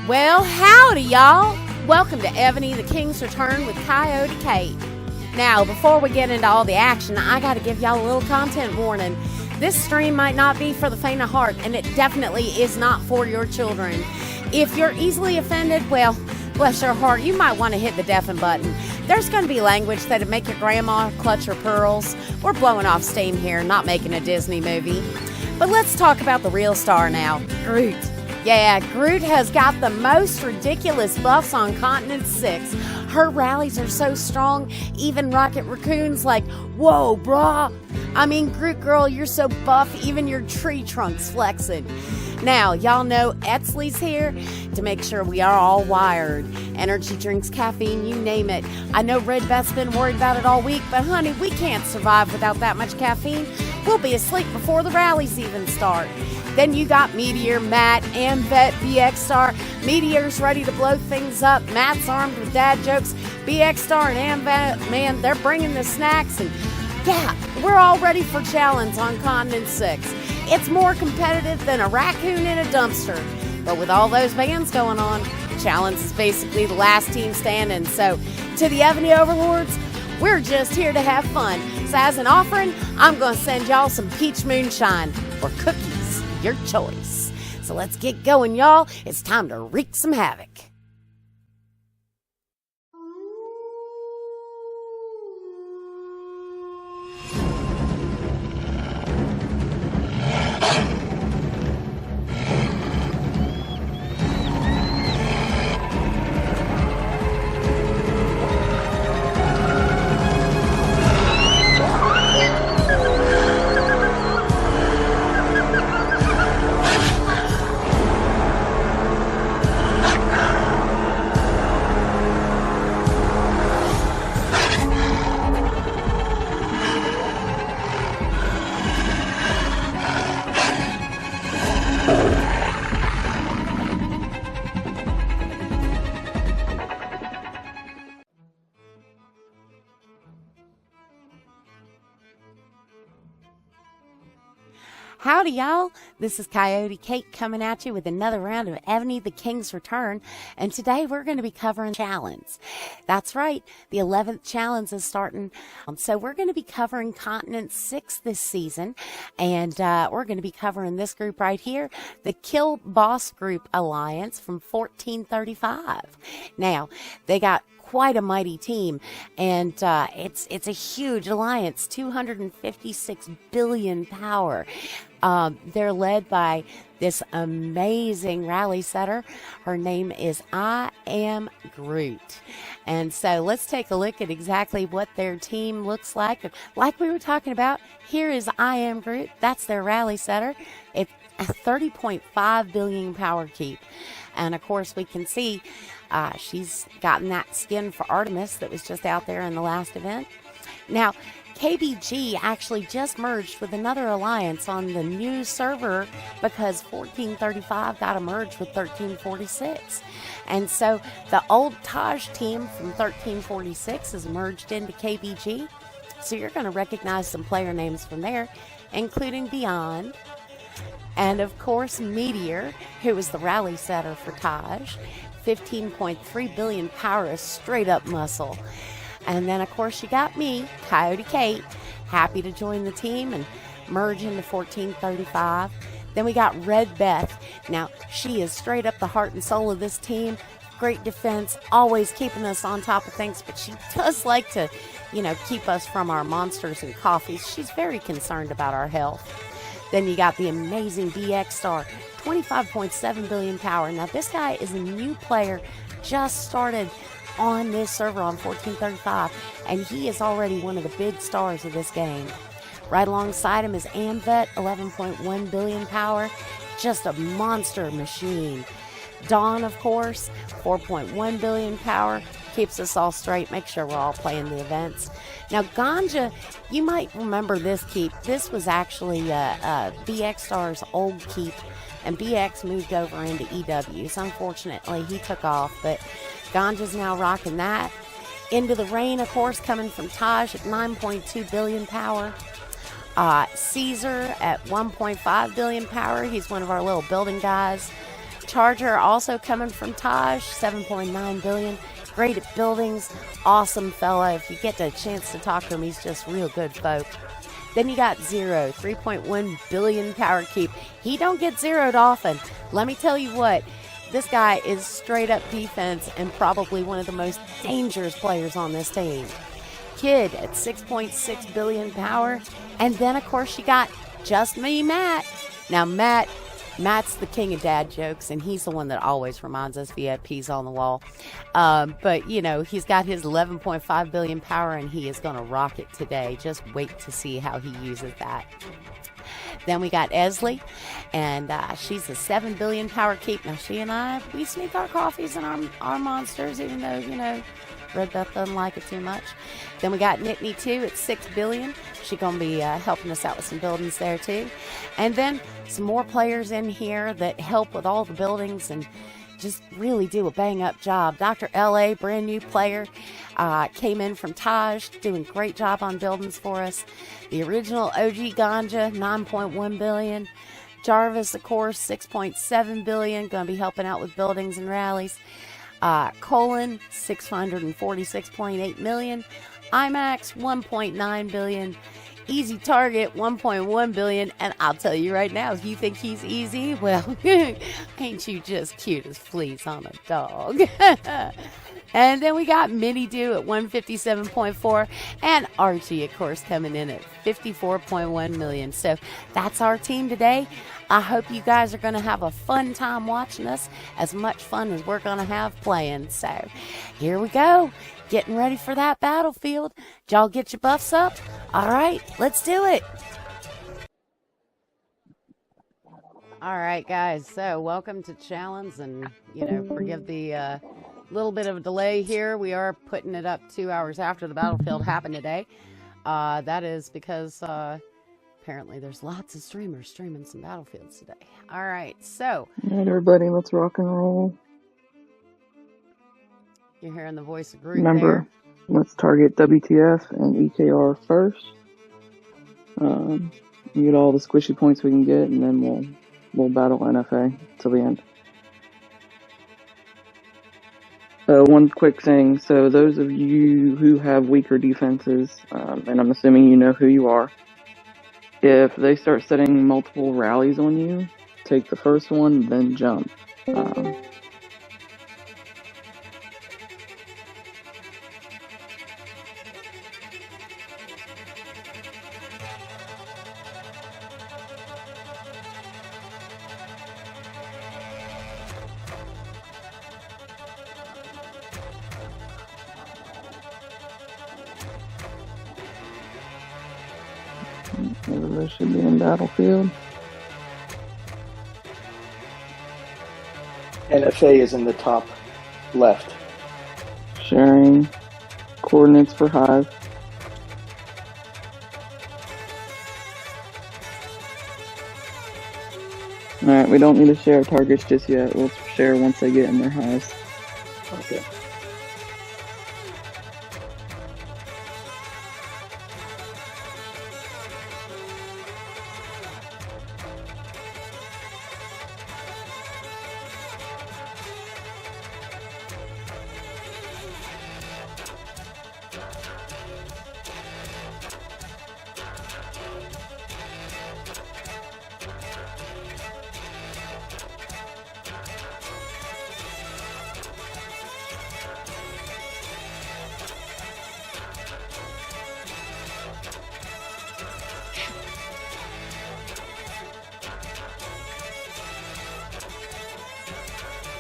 Well, howdy, y'all. Welcome to Evony, the King's Return with Coyote Kate. Now, before we get into all the action, I got to give y'all a little content warning. This stream might not be for the faint of heart, and it definitely is not for your children. If you're easily offended, well, bless your heart, you might want to hit the deafen button. There's going to be language that'll make your grandma clutch her pearls. We're blowing off steam here, not making a Disney movie. But let's talk about the real star now, Groot. Yeah, Groot has got the most ridiculous buffs on Continent 6. Her rallies are so strong, even Rocket Raccoon's like, whoa, brah. I mean, Groot girl, you're so buff, even your tree trunk's flexing. Now, y'all know Etzley's here to make sure we are all wired. Energy drinks, caffeine, you name it. I know Red Beth's been worried about it all week, but honey, we can't survive without that much caffeine. We'll be asleep before the rallies even start. Then you got Meteor, Matt, Amvet, BX Star. Meteor's ready to blow things up. Matt's armed with dad jokes. BX Star and Amvet, man, they're bringing the snacks. And yeah, we're all ready for Chalons on Continent 6. It's more competitive than a raccoon in a dumpster. But with all those bands going on, Chalons is basically the last team standing. So to the Evony Overlords, we're just here to have fun. So as an offering, I'm going to send y'all some peach moonshine or cookies, your choice. So let's get going, y'all. It's time to wreak some havoc. Howdy, y'all. This is Coyote Kate coming at you with another round of Evony, the King's Return. And today we're going to be covering Chalons. That's right. The 11th Chalons is starting. So we're going to be covering Continent 6 this season. And we're going to be covering this group right here, the Kill Boss Group Alliance from 1435. Now, they got quite a mighty team, and it's a huge alliance, 256 billion power. They're led by this amazing rally setter. Her name is I Am Groot. And so let's take a look at exactly what their team looks like. Like we were talking about, here is I Am Groot. That's their rally setter. It's a 30.5 billion power keep. And of course, we can see she's gotten that skin for Artemis that was just out there in the last event. Now, KBG actually just merged with another alliance on the new server because 1435 got to merge with 1346. And so the old Taj team from 1346 is merged into KBG. So you're going to recognize some player names from there, including Beyond. And of course, Meteor, who was the rally setter for Taj. 15.3 billion power is straight up muscle. And then, of course, you got me, Coyote Kate, happy to join the team and merge into 1435. Then we got Red Beth. Now, she is straight up the heart and soul of this team. Great defense, always keeping us on top of things, but she does like to, keep us from our monsters and coffees. She's very concerned about our health. Then you got the amazing BX Star, 25.7 billion power. Now, this guy is a new player, just started on this server on 1435, and he is already one of the big stars of this game. Right alongside him is Amvet, 11.1 billion power, just a monster machine. Dawn, of course, 4.1 billion power, keeps us all straight, make sure we're all playing the events. Now, Ganja, you might remember this keep. This was actually BX Star's old keep, and BX moved over into EWs. Unfortunately, he took off, but Ganja's now rocking that. Into the Rain, of course, coming from Taj at 9.2 billion power. Caesar at 1.5 billion power. He's one of our little building guys. Charger also coming from Taj, 7.9 billion. Great at buildings, awesome fella. If you get a chance to talk to him, he's just real good folk. Then you got Zero, 3.1 billion power keep. He don't get zeroed often. Let me tell you what, this guy is straight up defense and probably one of the most dangerous players on this team. Kid at 6.6 billion power. And then, of course, you got Just Me, Matt. Now, Matt's the king of dad jokes, and he's the one that always reminds us he had peas on the wall. But, you know, he's got his 11.5 billion power, and he is going to rock it today. Just wait to see how he uses that. Then we got Esley, and she's a 7 billion power keep. Now, she and I, we sneak our coffees and our monsters, even though, you know, Red Beth doesn't like it too much. Then we got Nittany too at 6 billion. She's going to be helping us out with some buildings there too. And then some more players in here that help with all the buildings and just really do a bang up job. Dr. L.A., brand new player, came in from Taj, doing a great job on buildings for us. The original OG Ganja, 9.1 billion. Jarvis, of course, 6.7 billion, going to be helping out with buildings and rallies. Colon, 646.8 million. IMAX, 1.9 billion. Easy Target, 1.1 billion. And I'll tell you right now, if you think he's easy, well, ain't you just cute as fleas on a dog? And then we got Minnie Do at 157.4, and Archie, of course, coming in at 54.1 million. So that's our team today. I hope you guys are going to have a fun time watching us, as much fun as we're going to have playing. So here we go, getting ready for that battlefield. Did y'all get your buffs up? All right, let's do it. All right, guys, so welcome to Chalons, and, you know, forgive the little bit of a delay here. We are putting it up 2 hours after the battlefield happened today. That is because apparently there's lots of streamers streaming some battlefields today. All right, so. All right, everybody, let's rock and roll. You're hearing the voice of Groot. Remember, let's target WTF and EKR first. Get all the squishy points we can get, and then we'll battle NFA till the end. One quick thing, so those of you who have weaker defenses, and I'm assuming you know who you are, if they start setting multiple rallies on you, take the first one, then jump. Everybody should be in battlefield. NFA is in the top left. Sharing coordinates for Hive. Alright, we don't need to share targets just yet. We'll share once they get in their hives. Okay.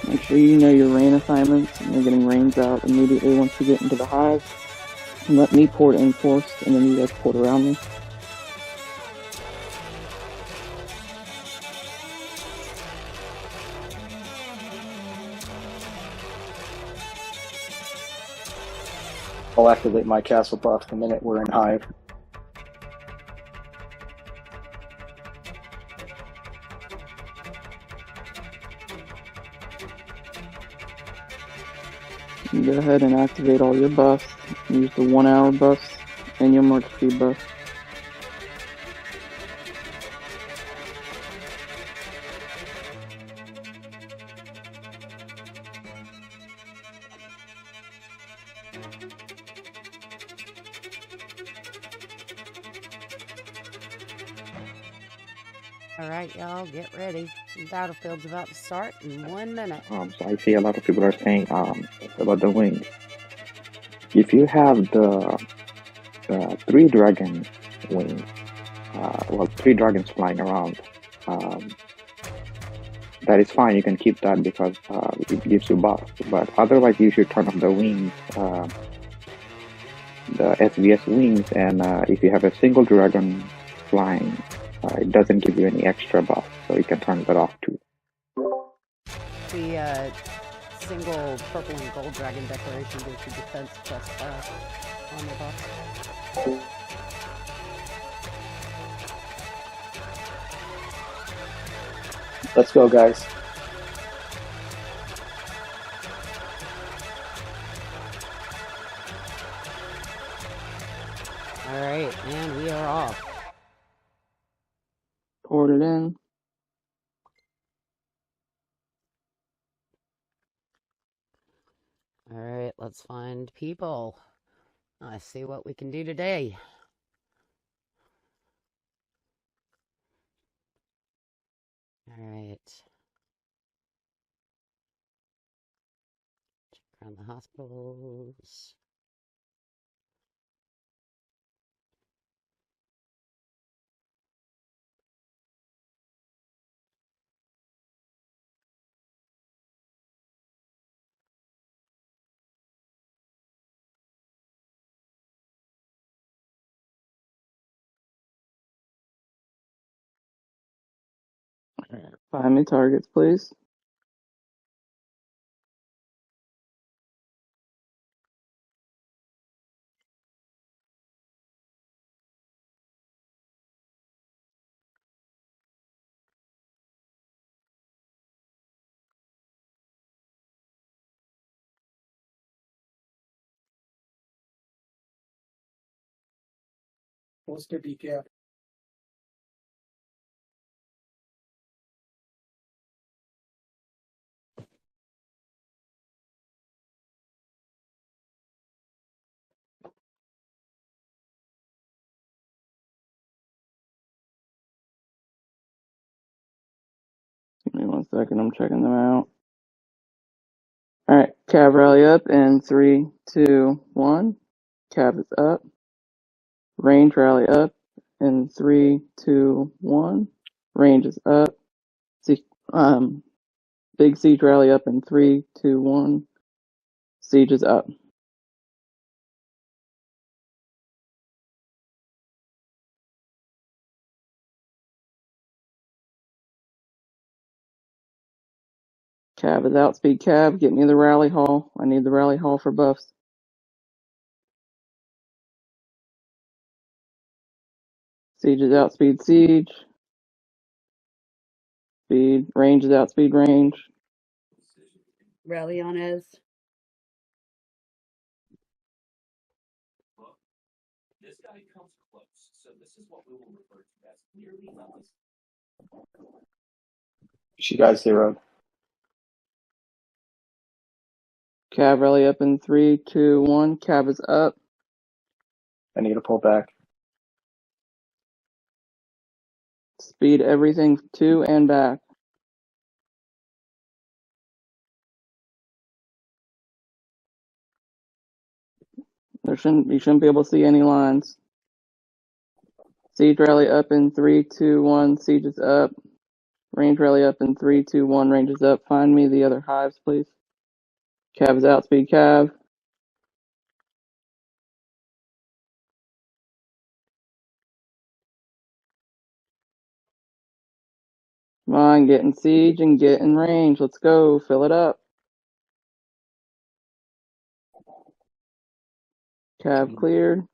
Make sure you know your rain assignments, and you're getting rains out immediately once you get into the hive. And let me port in first, and then you guys port around me. I'll activate my castle buff the minute we're in hive. You go ahead and activate all your buffs. Use the 1 hour buffs and your march speed buff. All right, y'all, get ready. The battlefield's about to start in 1 minute. So I see a lot of people are saying about the wings. If you have the three dragon wings, three dragons flying around, that is fine. You can keep that because it gives you buff. But otherwise, you should turn off the wings, the SVS wings, and if you have a single dragon flying, it doesn't give you any extra buff, so you can turn that off too. The single purple and gold dragon decoration gives you defense plus on the buff. Let's go, guys. All right, and we are off. Poured it in. All right, let's find people. Let's see what we can do today. All right. Check around the hospitals. Find me targets, please. What's the decaf? Give me 1 second. I'm checking them out. All right, Cav rally up in 3, 2, 1. Cav is up. Range rally up in 3, 2, 1. Range is up. Big siege rally up in 3, 2, 1. Siege is up. Cav is outspeed Cav. Get me the rally hall. I need the rally hall for buffs. Siege is outspeed Siege. Speed. Range is outspeed Range. Rally on Ez. This guy comes close, so this is what we will refer to as nearly level. She got 0. Cav rally up in 3, 2, 1. Cav is up. I need to pull back. Speed everything to and back. You shouldn't be able to see any lines. Siege rally up in 3, 2, 1. Siege is up. Range rally up in 3, 2, 1. Range is up. Find me the other hives, please. Cav is outspeed Cav. Come on, get in siege and get in range. Let's go. Fill it up. Cav cleared.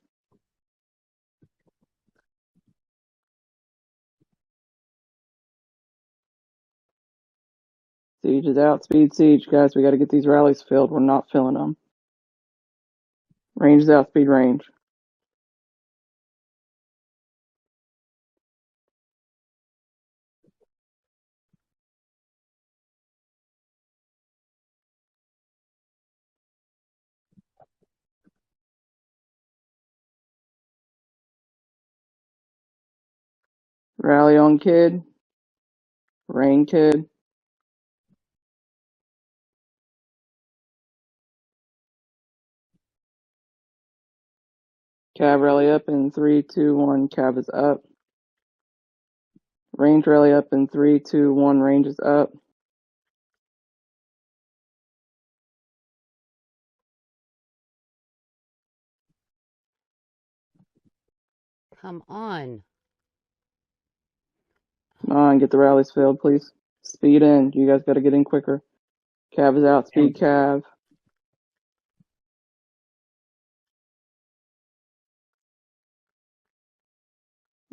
Siege is outspeed Siege. Guys, we got to get these rallies filled. We're not filling them. Range is outspeed Range. Rally on kid. Rain kid. Cav rally up in 3, 2, 1. Cav is up. Range rally up in 3, 2, 1. Range is up. Come on. Come on, get the rallies filled, please. Speed in. You guys got to get in quicker. Cav is out. Speed Cav.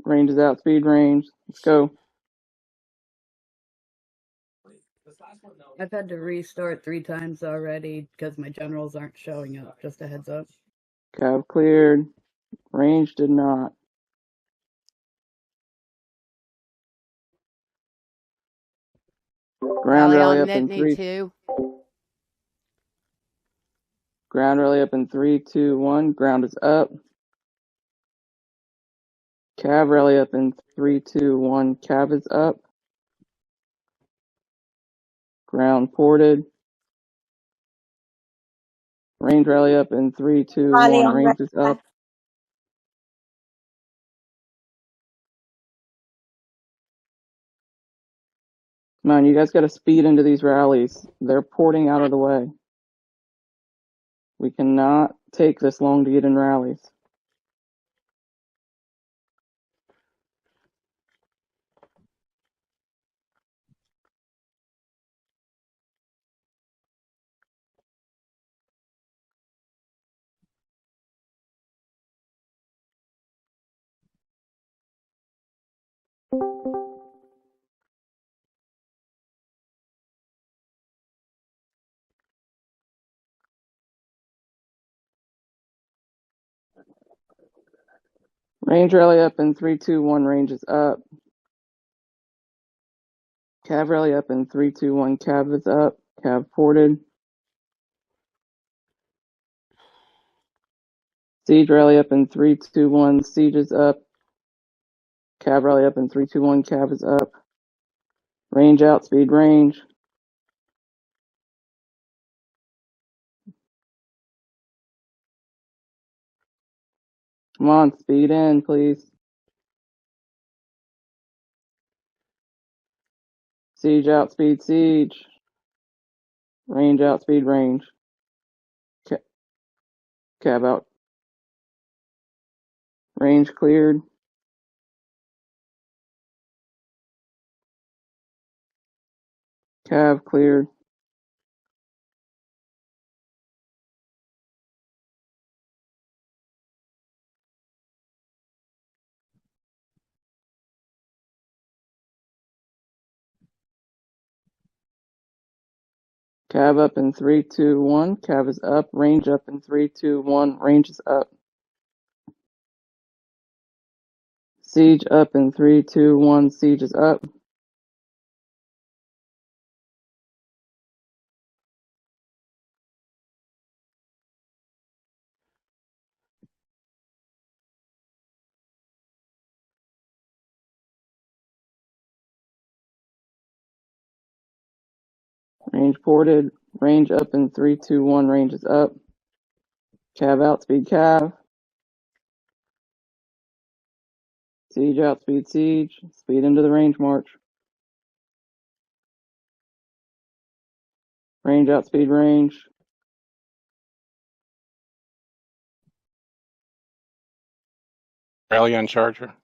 Range is out. Speed range. Let's go. This last one, though, I've had to restart 3 times already because my generals aren't showing up. Just a heads up. Cav cleared. Range did not. Ground rally on up in Nittany 3. too. Ground rally up in 3, 2, 1. Ground is up. Cav rally up in 3, 2, 1. Cav is up. Ground ported. Range rally up in 3, 2, Rally 1. on Range red. is up. Come on, you guys got to speed into these rallies. They're porting out of the way. We cannot take this long to get in rallies. Range rally up in 3, 2, 1. Range is up. Cav rally up in 3, 2, 1. Cav is up. Cav ported. Siege rally up in 3, 2, 1. Siege is up. Cav rally up in 3, 2, 1. Cav is up. Range out. Speed range. Come on, speed in, please. Siege out. Speed siege. Range out. Speed range. Cav out. Range cleared. Cav cleared. Cav up in 3, 2, 1. Cav is up. Range up in 3, 2, 1. Range is up. Siege up in 3, 2, 1. Siege is up. Range ported. Range up in 3, 2, 1. Range is up. Cav out. Speed cav. Siege out. Speed siege. Speed into the range march. Range out. Speed range. Rally on Charger.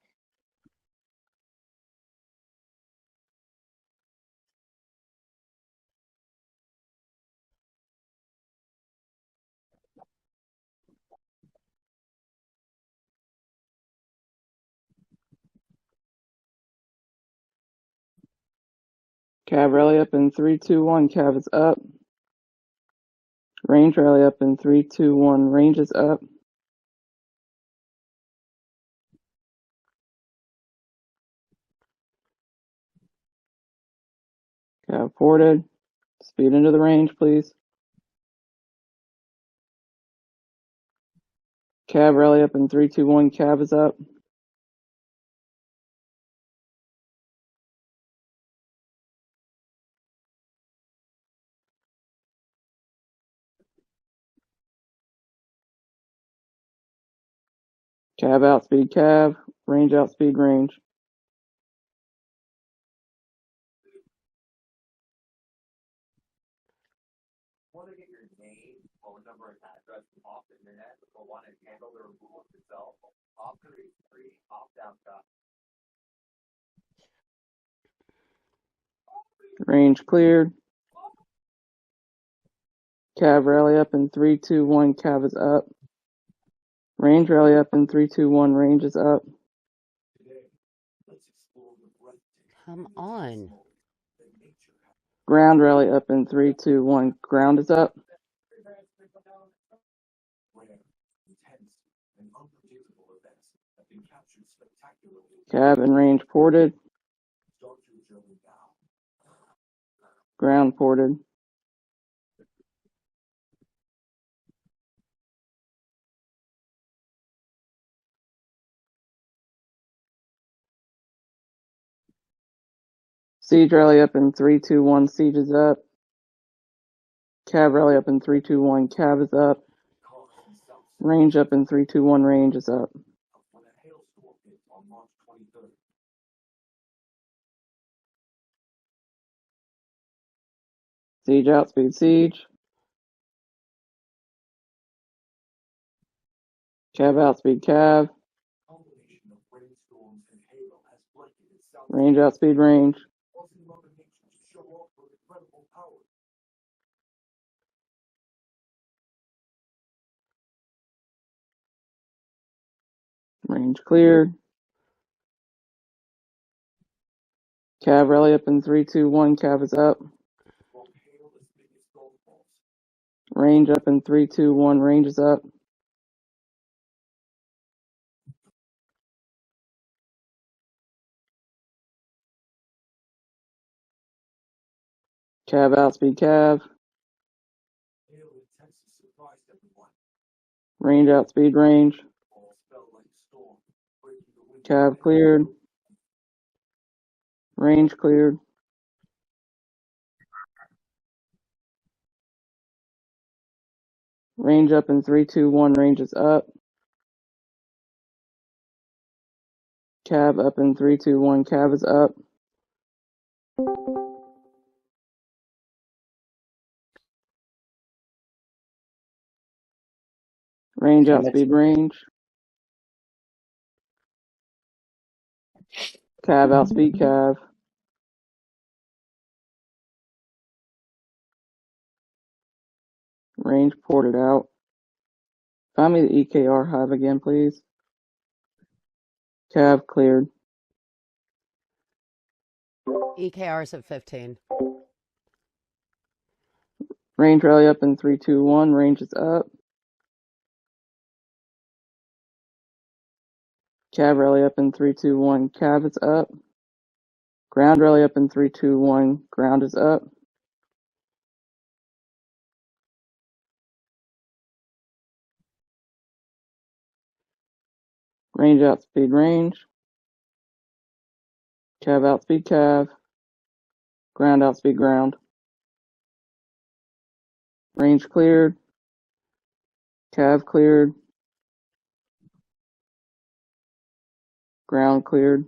Cav rally up in 3, 2, 1. Cav is up. Range rally up in 3, 2, 1. Range is up. Cav ported. Speed into the range, please. Cav rally up in 3, 2, 1. Cav is up. Cav outspeed Cav. Range outspeed range. Want to get your name, phone number, and address off the internet, but want to handle the removal yourself? Option 3, opt-out. Range cleared. Cav rally up in 3, 2, 1. Cav is up. Range rally up in 3, 2, 1. Range is up. Come on. Ground rally up in 3, 2, 1. Ground is up. Cav and range ported. Ground ported. Siege rally up in 3, 2, 1. Siege is up. Cav rally up in 3, 2, 1. Cav is up. Range up in 3, 2, 1. Range is up. Siege outspeed siege. Cav outspeed Cav. Range outspeed range. Range cleared. Cav rally up in 3, 2, 1. Cav is up. Range up in 3, 2, 1. Range is up. Cav outspeed Cav. Range outspeed range. Cav cleared. Range cleared. Range up in 3, 2, 1. Range is up. Cav up in 3, 2, 1. Cav is up. Range outspeed range. Cav outspeed Cav. Range ported out. Find me the EKR hive again, please. Cav cleared. EKR's at 15. Range rally up in 3, 2, 1. Range is up. Cav rally up in 3, 2, 1. Cav is up. Ground rally up in 3, 2, 1. Ground is up. Range outspeed range. Cav outspeed Cav. Ground outspeed ground. Range cleared. Cav cleared. Ground cleared.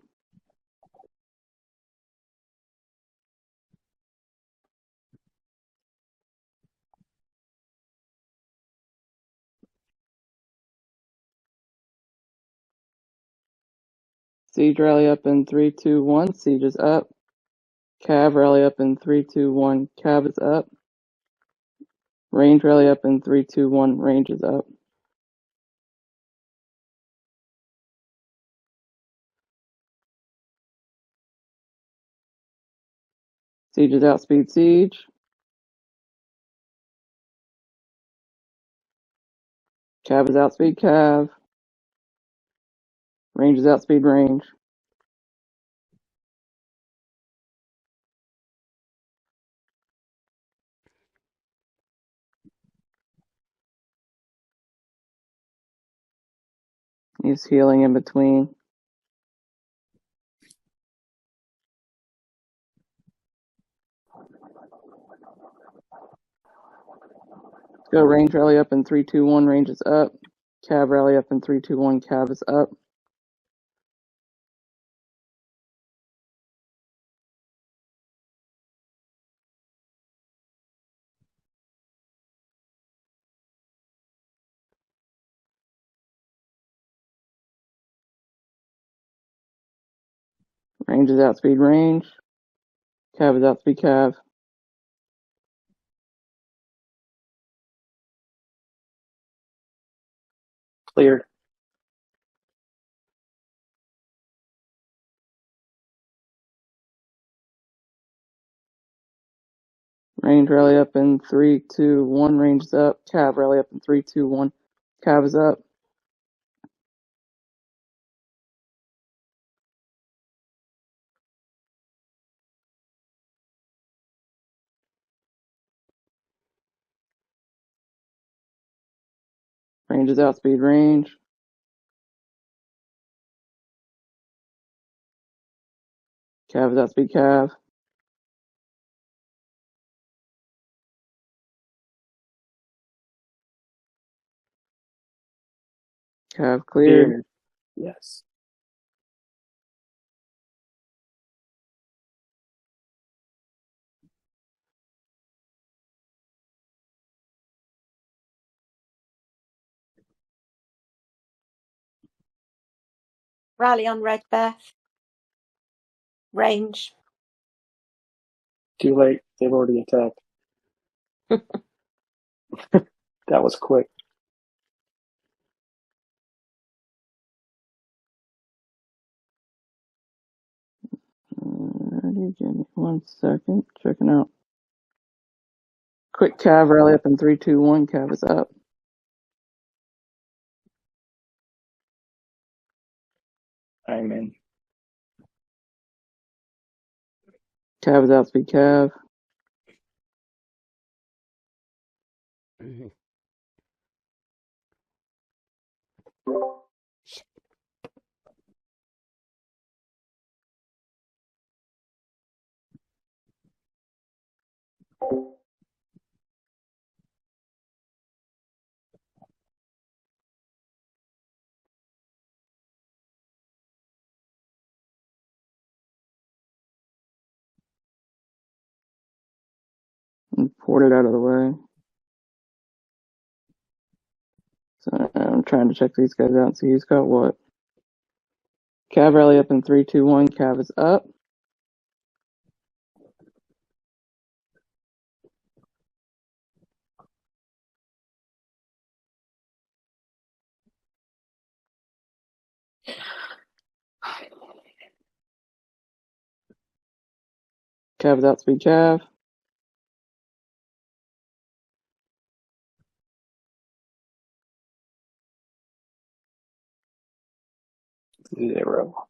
Siege rally up in 3, 2, 1. Siege is up. Cav rally up in 3, 2, 1. Cav is up. Range rally up in 3, 2, 1. Range is up. Siege is outspeed siege. Cav is outspeed Cav. Range is outspeed range. He's healing in between. Let's go range rally up in 3, 2, 1. Range is up. Cav rally up in 3, 2, 1. Cav is up. Range is outspeed range. Cav is outspeed Cav. Cleared. Range rally up in 3, 2, 1. Range is up. Cav rally up in 3, 2, 1. Cav is up. Range is outspeed range. Cav is outspeed Cav. Cav cleared. Cleared. Yes. Rally on Red Bear. Range. Too late. They've already attacked. That was quick. Alrighty, give me 1 second. Checking out. Quick Cav rally up in 3, 2, 1. Cav is up. I'm in. Cav is outspeed Cav. Mhm. And poured it out of the way. So I'm trying to check these guys out and see who's got what. Cav rally up in 3, 2, 1. Cav is up. Cav is outspeed Cav. Zero.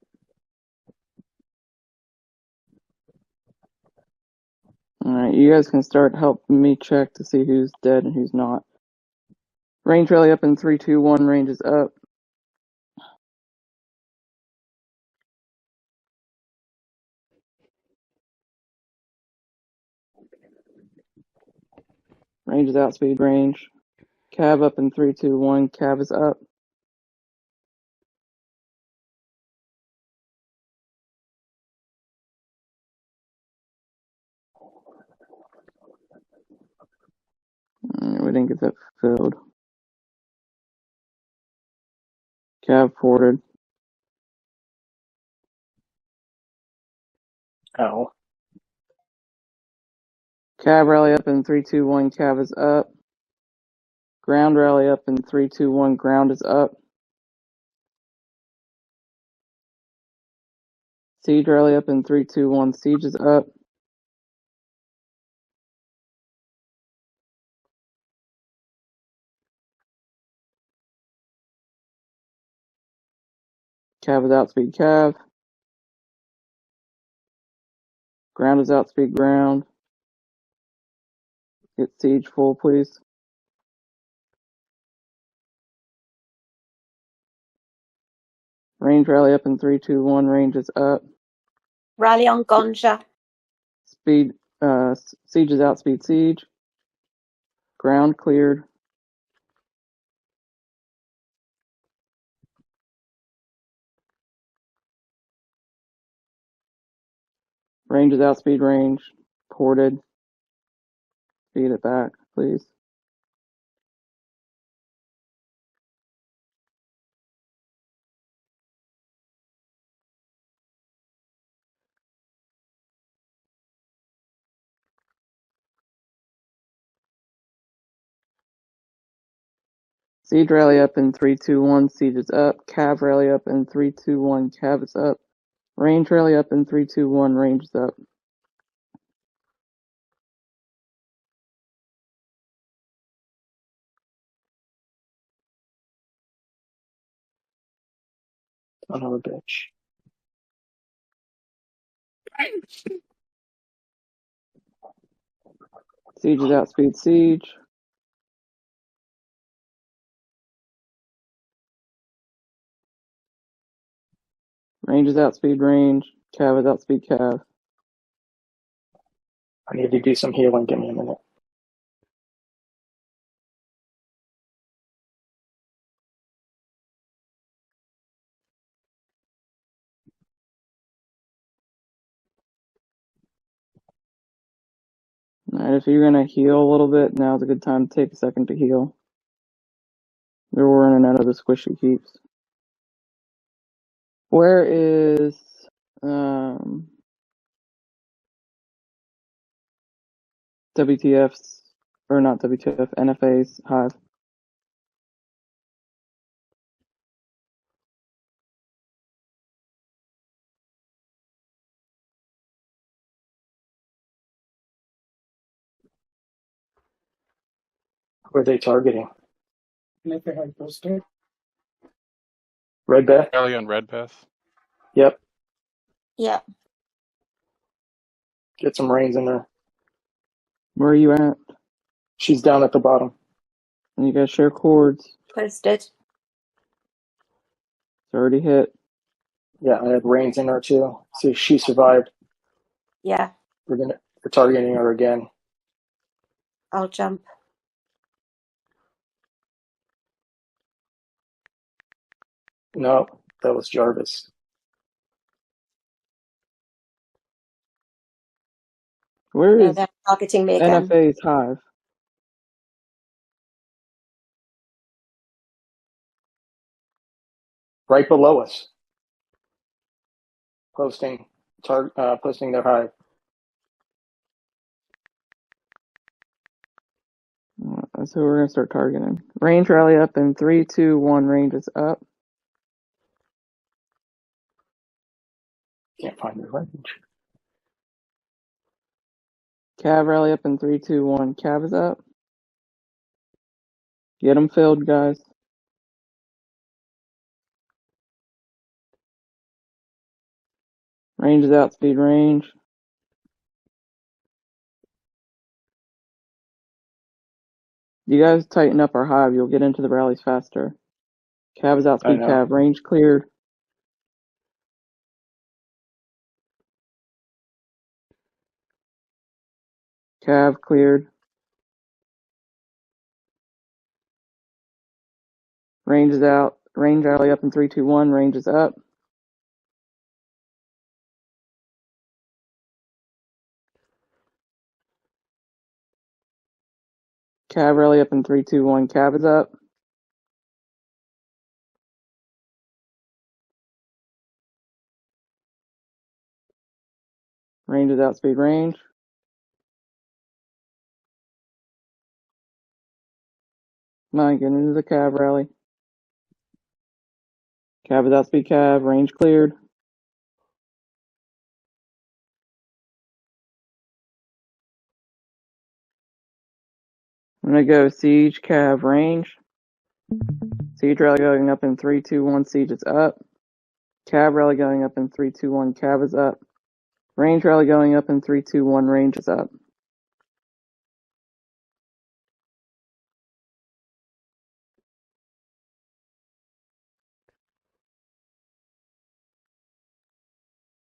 Alright, you guys can start helping me check to see who's dead and who's not. Range rally up in 3, 2, 1. Range is up. Range is outspeed range. Cav up in 3, 2, 1. Cav is up. We didn't get that filled. Cav ported. Ow. Cav rally up in 3, 2, 1. Cav is up. Ground rally up in 3, 2, 1. Ground is up. Siege rally up in 3, 2, 1. Siege is up. Cav is outspeed Cav. Ground is outspeed ground. Get siege full, please. Range rally up in 3, 2, 1. Range is up. Rally on Gonja. Speed. Siege is outspeed siege. Ground cleared. Range is outspeed range. Ported. Speed it back, please. Siege rally up in 3, 2, 1. Siege is up. Cav rally up in 3, 2, 1. Cav is up. Range rally up in 3, 2, 1. Range is up. Son of a bitch. Siege is outspeed siege. Range is outspeed range. Cav is outspeed cav. I need to do some healing. Give me a minute. Alright, if you're gonna heal a little bit, now's a good time to take a second to heal. They're running out of the squishy keeps. Where is WTF's, or not WTF, NFA's hive? Who are they targeting? Make a high poster. Red Beth? Rally on Red Path. Yep. Yeah. Get some reins in there. Where are you at? She's down at the bottom. And you guys share cords. Posted. It's already hit. Yeah, I have reins in her too. See, she survived. Yeah. We're targeting her again. I'll jump. No, that was Jarvis. Where No, is they're targeting me again. NFA's hive? Right below us. Posting their hive. That's who we're gonna start targeting. Range rally up in 3, 2, 1. Range is up. Can't find the range. Cav rally up in 3, 2, 1. Cav is up. Get them filled, guys. Range is outspeed range. You guys tighten up our hive, you'll get into the rallies faster. Cav is I outspeed know. cav. Range cleared. Cav cleared. Range is out. Range rally up in 3, 2, 1. Range is up. Cav rally up in 3, 2, 1. Cav is up. Range is outspeed range. Come on, get into the cav rally. Cav is outspeed cav. Range cleared. I'm gonna go siege cav range. Siege rally going up in 3, 2, 1. Siege is up. Cav rally going up in 3, 2, 1. Cav is up. Range rally going up in 3, 2, 1. Range is up.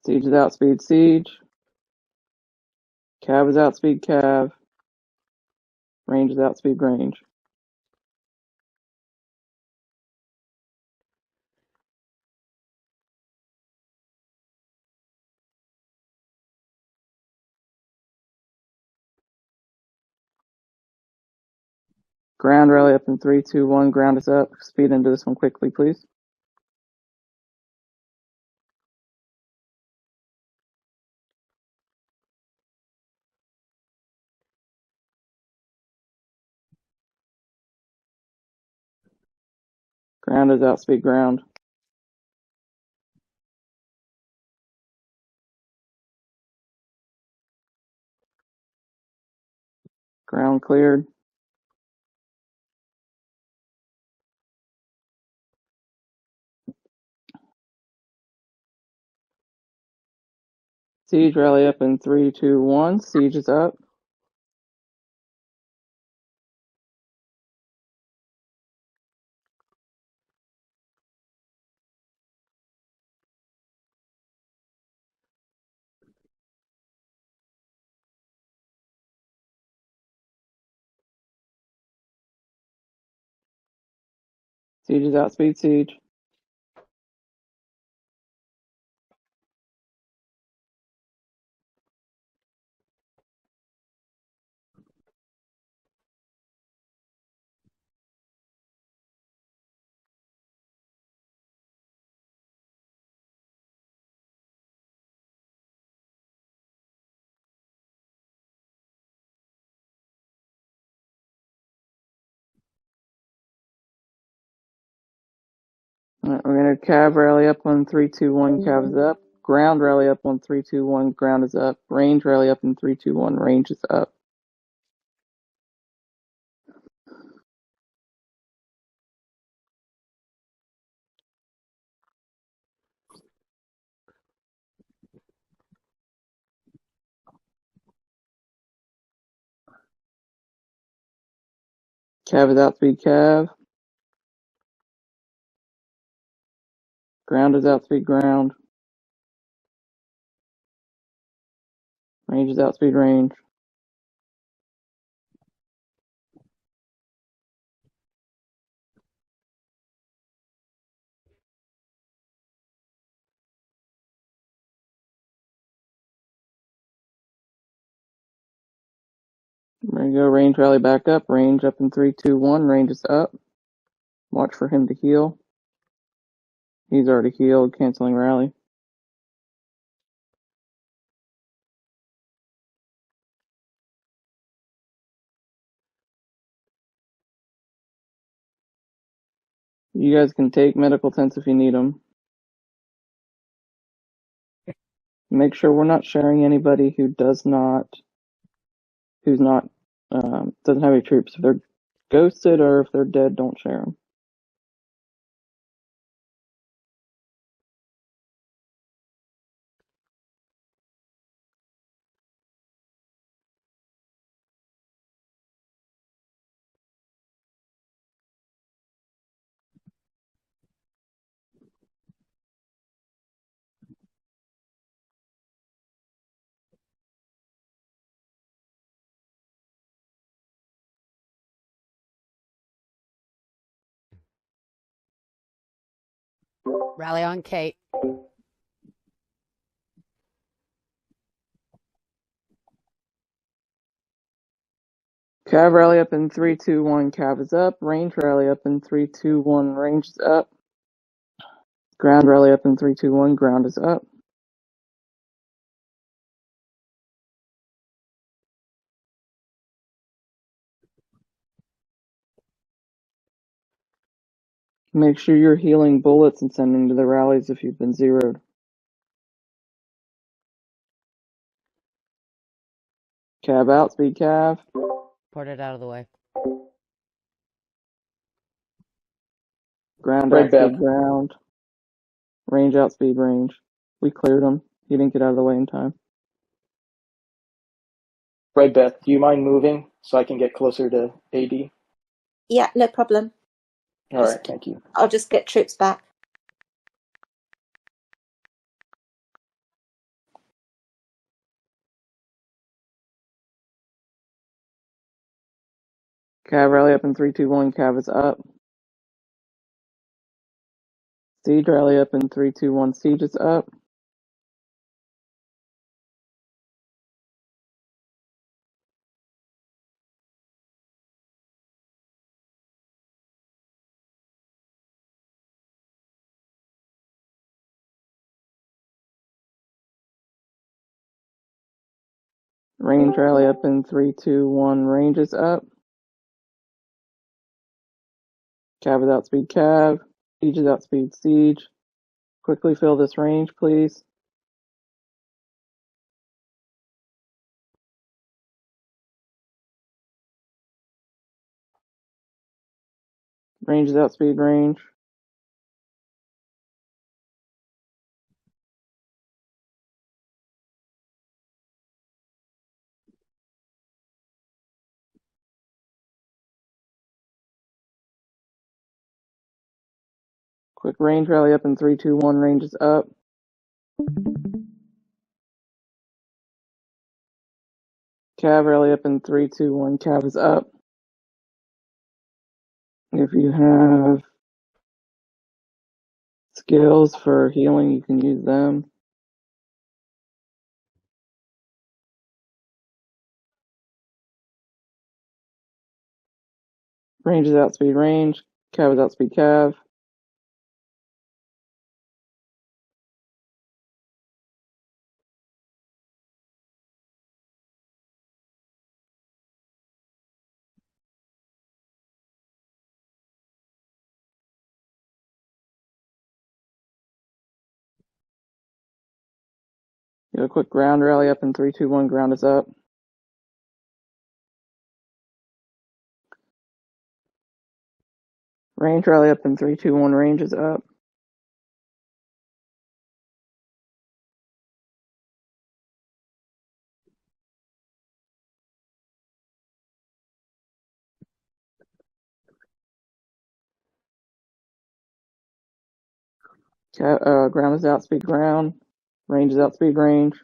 Siege is outspeed siege. Cav is outspeed cav. Range is outspeed range. Ground rally up in 3, 2, 1. Ground is up. Speed into this one quickly, please. Ground is out. Speed ground. Ground cleared. Siege rally up in 3, 2, 1. Siege is up. Siege is out. Speed siege. Alright, we're gonna cav rally up on 3, 2, 1. Cav is up. Ground rally up on 3, 2, 1. Ground is up. Range rally up in 3, 2, 1. Range is up. Cav is out. Speed cav. Ground is out. Speed ground. Range is out. Speed range. There you go. Range rally back up. Range up in 3, 2, 1. Range is up. Watch for him to heal. He's already healed. Canceling rally. You guys can take medical tents if you need them. Make sure we're not sharing anybody who doesn't have any troops. If they're ghosted or if they're dead, don't share them. Rally on Kate. Cav rally up in 3, 2, 1. Cav is up. Range rally up in 3, 2, 1. Range is up. Ground rally up in 3, 2, 1. Ground is up. Make sure you're healing bullets and sending to the rallies if you've been zeroed. Cav out. Speed cav. Port it out of the way. Ground Red out. Speed Beth. ground. Range out. Speed range. We cleared him. He didn't get out of the way in time. Red Beth, do you mind moving so I can get closer to AD? Yeah, no problem. All right, thank you. I'll just get troops back. Cav rally up in 3, 2, 1. Cav is up. Siege rally up in 3, 2, 1. Siege is up. Range rally up in 3, 2, 1. Range is up. Cav is outspeed Cav. Siege is outspeed Siege. Quickly fill this range, please. Range is outspeed range. Quick range rally up in 3, 2, 1. Range is up. Cav rally up in 3, 2, 1. Cav is up. If you have skills for healing, you can use them. Range is outspeed range. Cav is outspeed Cav. Get a quick ground rally up in 3, 2, 1. Ground is up. Range rally up in 3, 2, 1. Range is up. Ground is outspeed ground. Range is outspeed range.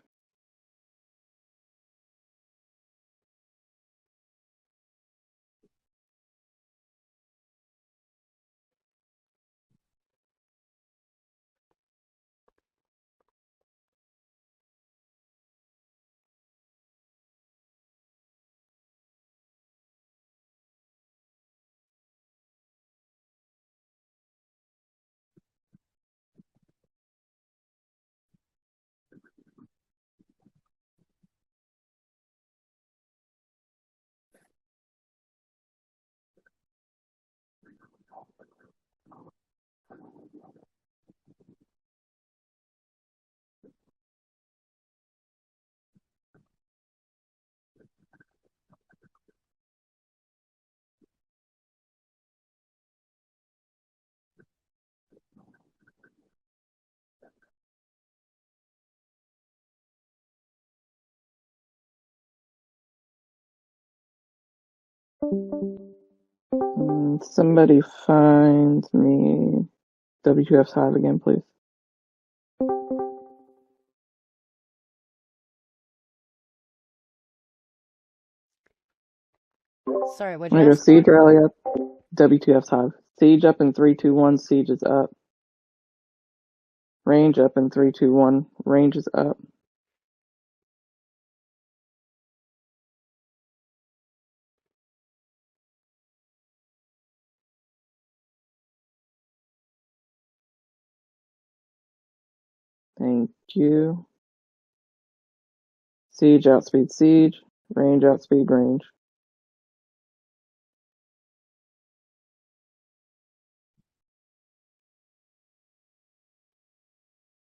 Somebody find me W2F's Hive again, please. Sorry, what'd you There you go. ask Siege for? rally up. W2F's Hive. Siege up in 3, 2, 1. Siege is up. Range up in 3, 2, 1. Range is up. Thank you. Siege outspeed siege. Range outspeed range.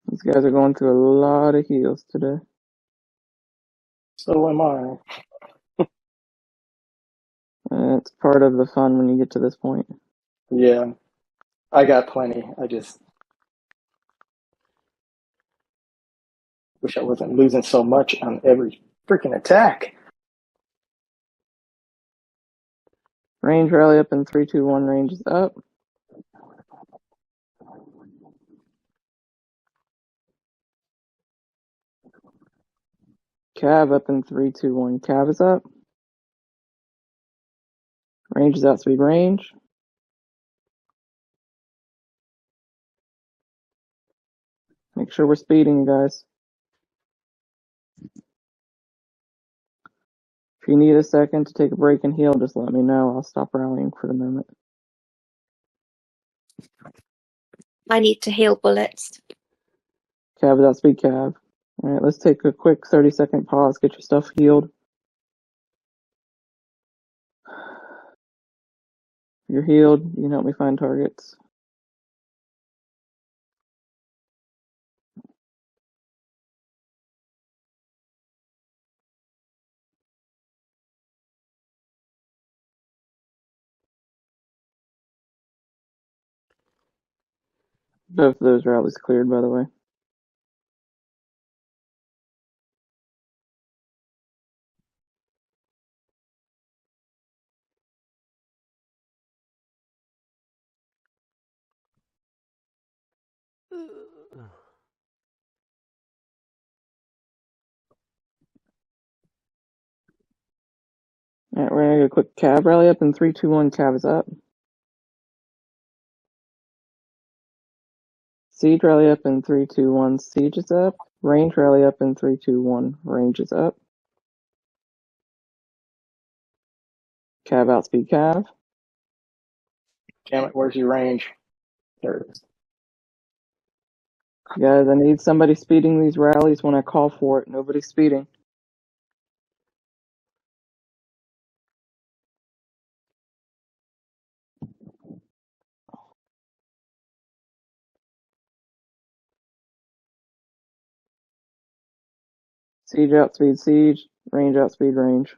These guys are going through a lot of heals today. So am I. It's part of the fun when you get to this point. Yeah, I got plenty. I just wish I wasn't losing so much on every freaking attack. Range rally up in 3, 2, 1. Range is up. Cav up in 3, 2, 1. Cav is up. Range is outspeed range. Make sure we're speeding, you guys. If you need a second to take a break and heal, just let me know. I'll stop rallying for the moment. I need to heal bullets. Cav is outspeed Cav. Alright, let's take a quick 30-second pause, get your stuff healed. You're healed. You can help me find targets. Both of those rallies cleared, by the way. Alright, we're gonna get a quick cab rally up in 3, 2, 1. Cab is up. Siege rally up in 3, 2, 1. Siege is up. Range rally up in 3, 2, 1. Range is up. Cab outspeed cab. Damn it, where's your range? There it is. Guys, I need somebody speeding these rallies when I call for it. Nobody's speeding. Siege outspeed siege. Range outspeed range.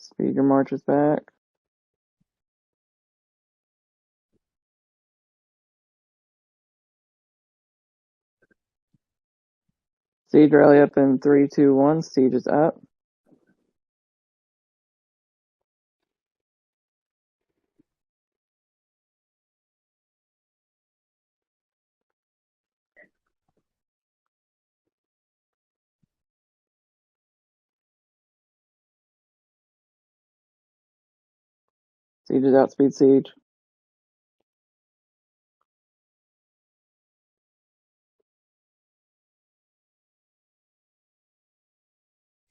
Speed your marches back. Siege rally up in 3, 2, 1. Siege is up. Siege is outspeed siege.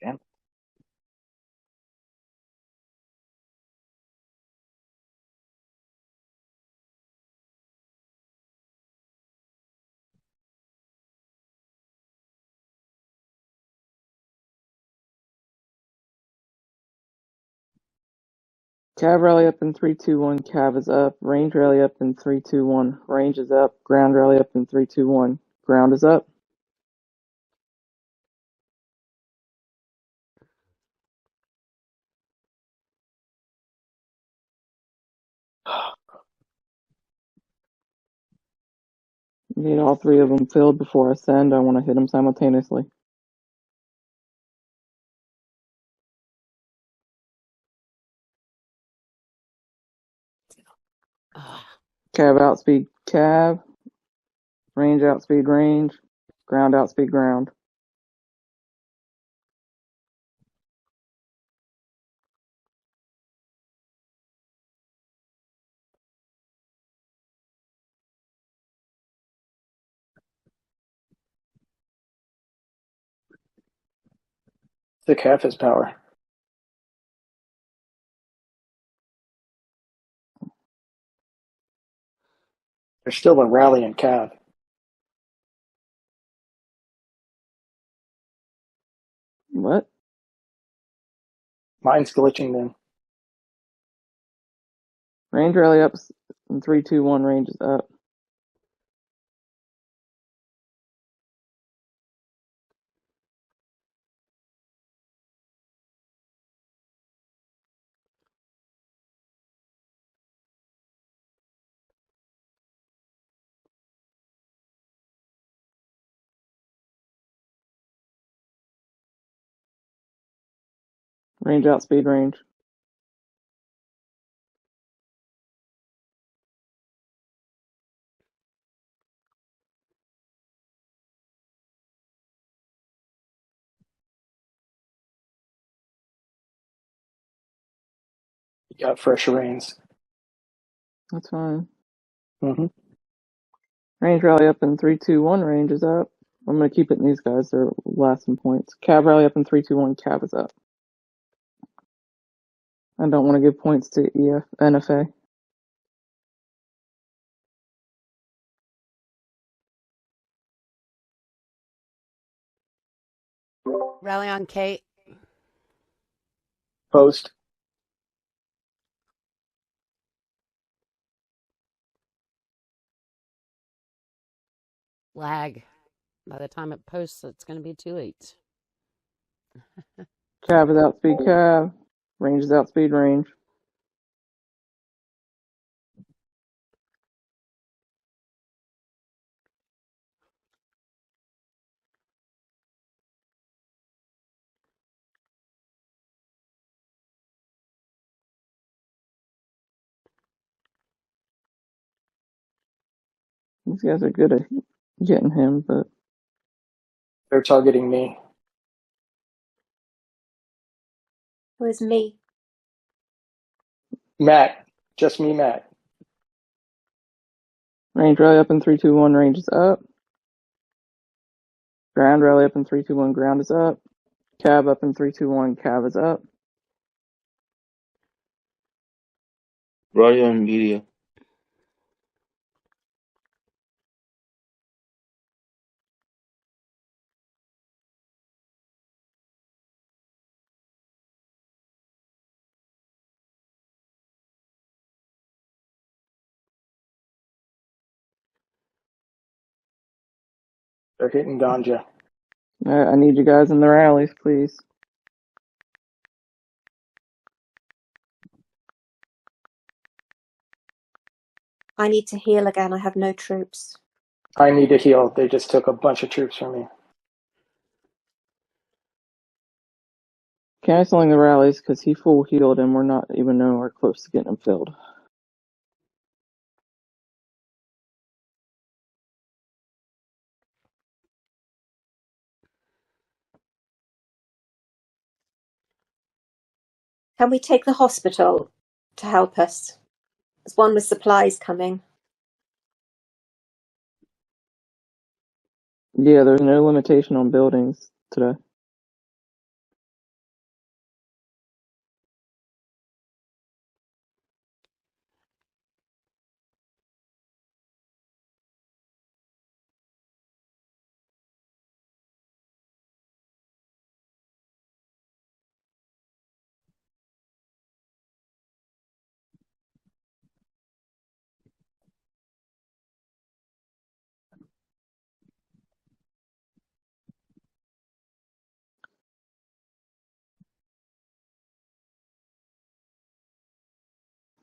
Damn. Cab rally up in 3, 2, 1. Cab is up. Range rally up in 3, 2, 1. Range is up. Ground rally up in 3, 2, 1. Ground is up. Need all 3 of them filled before I send. I want to hit them simultaneously. Cab outspeed cab. Range outspeed range. Ground outspeed ground. Thick half his power. There's still a rally in Cav. What? Mine's glitching then. Range rally up in 3, 2, 1. Range is up. Range outspeed range. You got fresh reins. That's fine. Mm-hmm. Range rally up in 3, 2, 1. Range is up. I'm going to keep it in these guys. They're last in points. Cab rally up in 3, 2, 1. Cab is up. I don't want to give points to NFA. Rally on Kate. Post. Lag. By the time it posts, it's going to be too late. Cav is outspeed Cav. Range is outspeed range. These guys are good at getting him, but They're targeting me. It was me. Matt. Just me, Matt. range rally up in 3, 2, 1. Range is up. Ground rally up in 3, 2, 1. Ground is up. Cav up in 3, 2, 1. Cav is up. Rally on media. They're hitting ganja. I need you guys in the rallies, please. I need to heal again. I have no troops. I need to heal. They just took a bunch of troops from me. Canceling the rallies because he full healed and we're not even nowhere close to getting him filled. Can we take the hospital to help us? There's one with supplies coming. Yeah, there's no limitation on buildings today.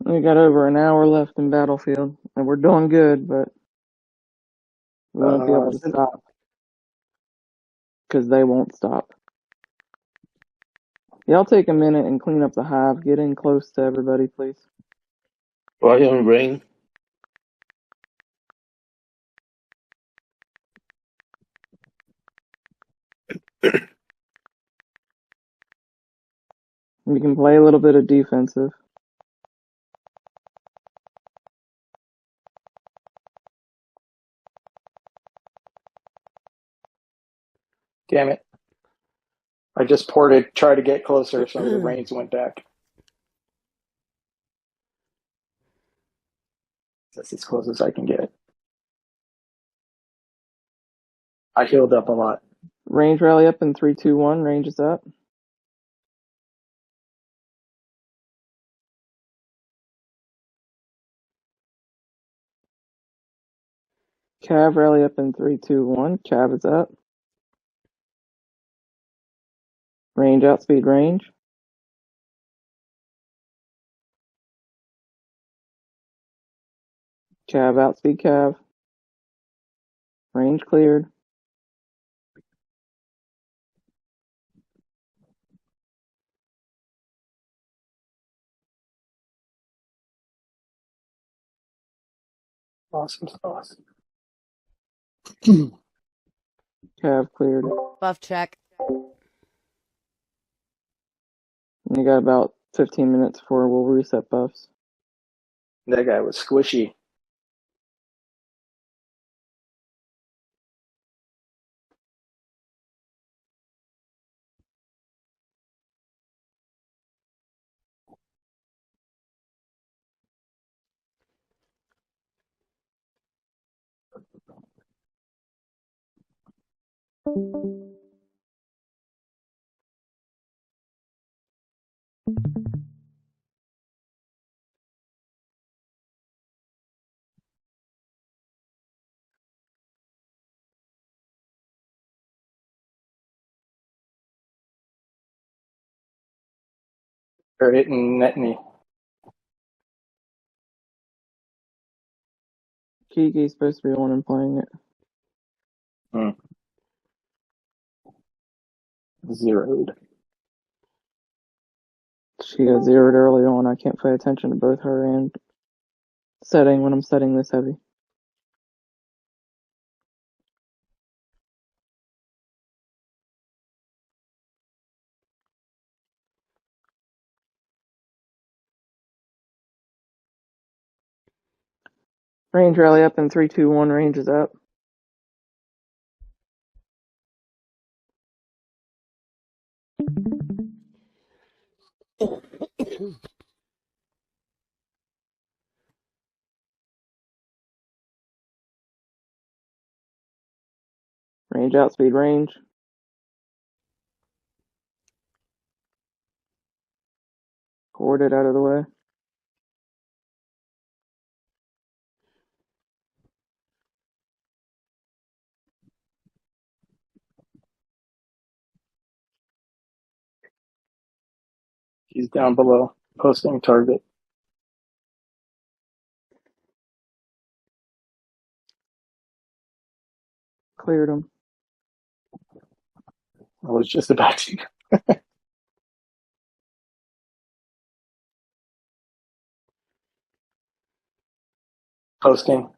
We got over an hour left in Battlefield, and we're doing good, but we won't be able to stop because they won't stop. Y'all take a minute and clean up the hive. Get in close to everybody, please. Rally on rain. We can play a little bit of defensive. Damn it. I just ported, tried to get closer, so the range went back. That's as close as I can get. I healed up a lot. Range rally up in 3, 2, 1. Range is up. Cav rally up in 3, 2, 1. Cav is up. Range outspeed range. Cav outspeed Cav. Range cleared. Awesome sauce. Cav cleared. Buff check. And you got about 15 minutes before we'll reset buffs. That guy was squishy. They're hitting Netney. Kiki's supposed to be the one and playing it. Zeroed. She got zeroed early on. I can't pay attention to both her and setting when I'm setting this heavy. Range rally up in 3-2-1. Range is up. Range outspeed range. Coordinate out of the way. He's down below. Posting target. Cleared him. I was just about to. Posting.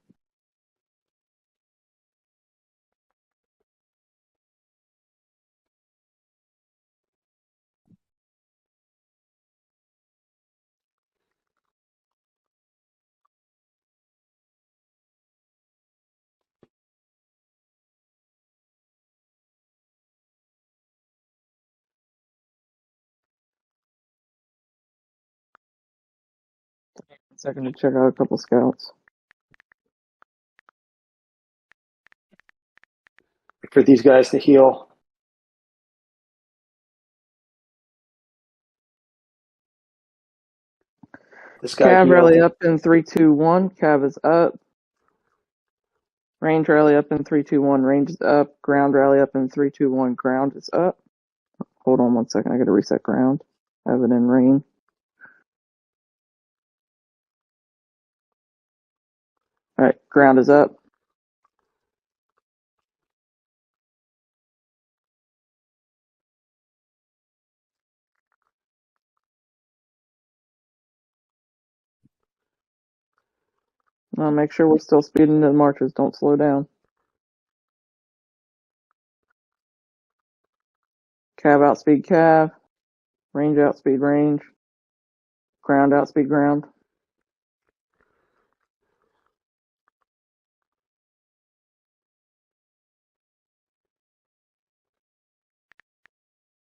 Second to check out a couple scouts. For these guys to heal. This guy Cav healed. rally up in 3-2-1. Cav is up. Range rally up in 3-2-1. Range is up. Ground rally up in 3-2-1. Ground is up. Hold on 1 second. I gotta reset ground. Have it in rain. Alright, ground is up. Now make sure we're still speeding the marches. Don't slow down. Cav outspeed cav. Range outspeed range. Ground outspeed ground.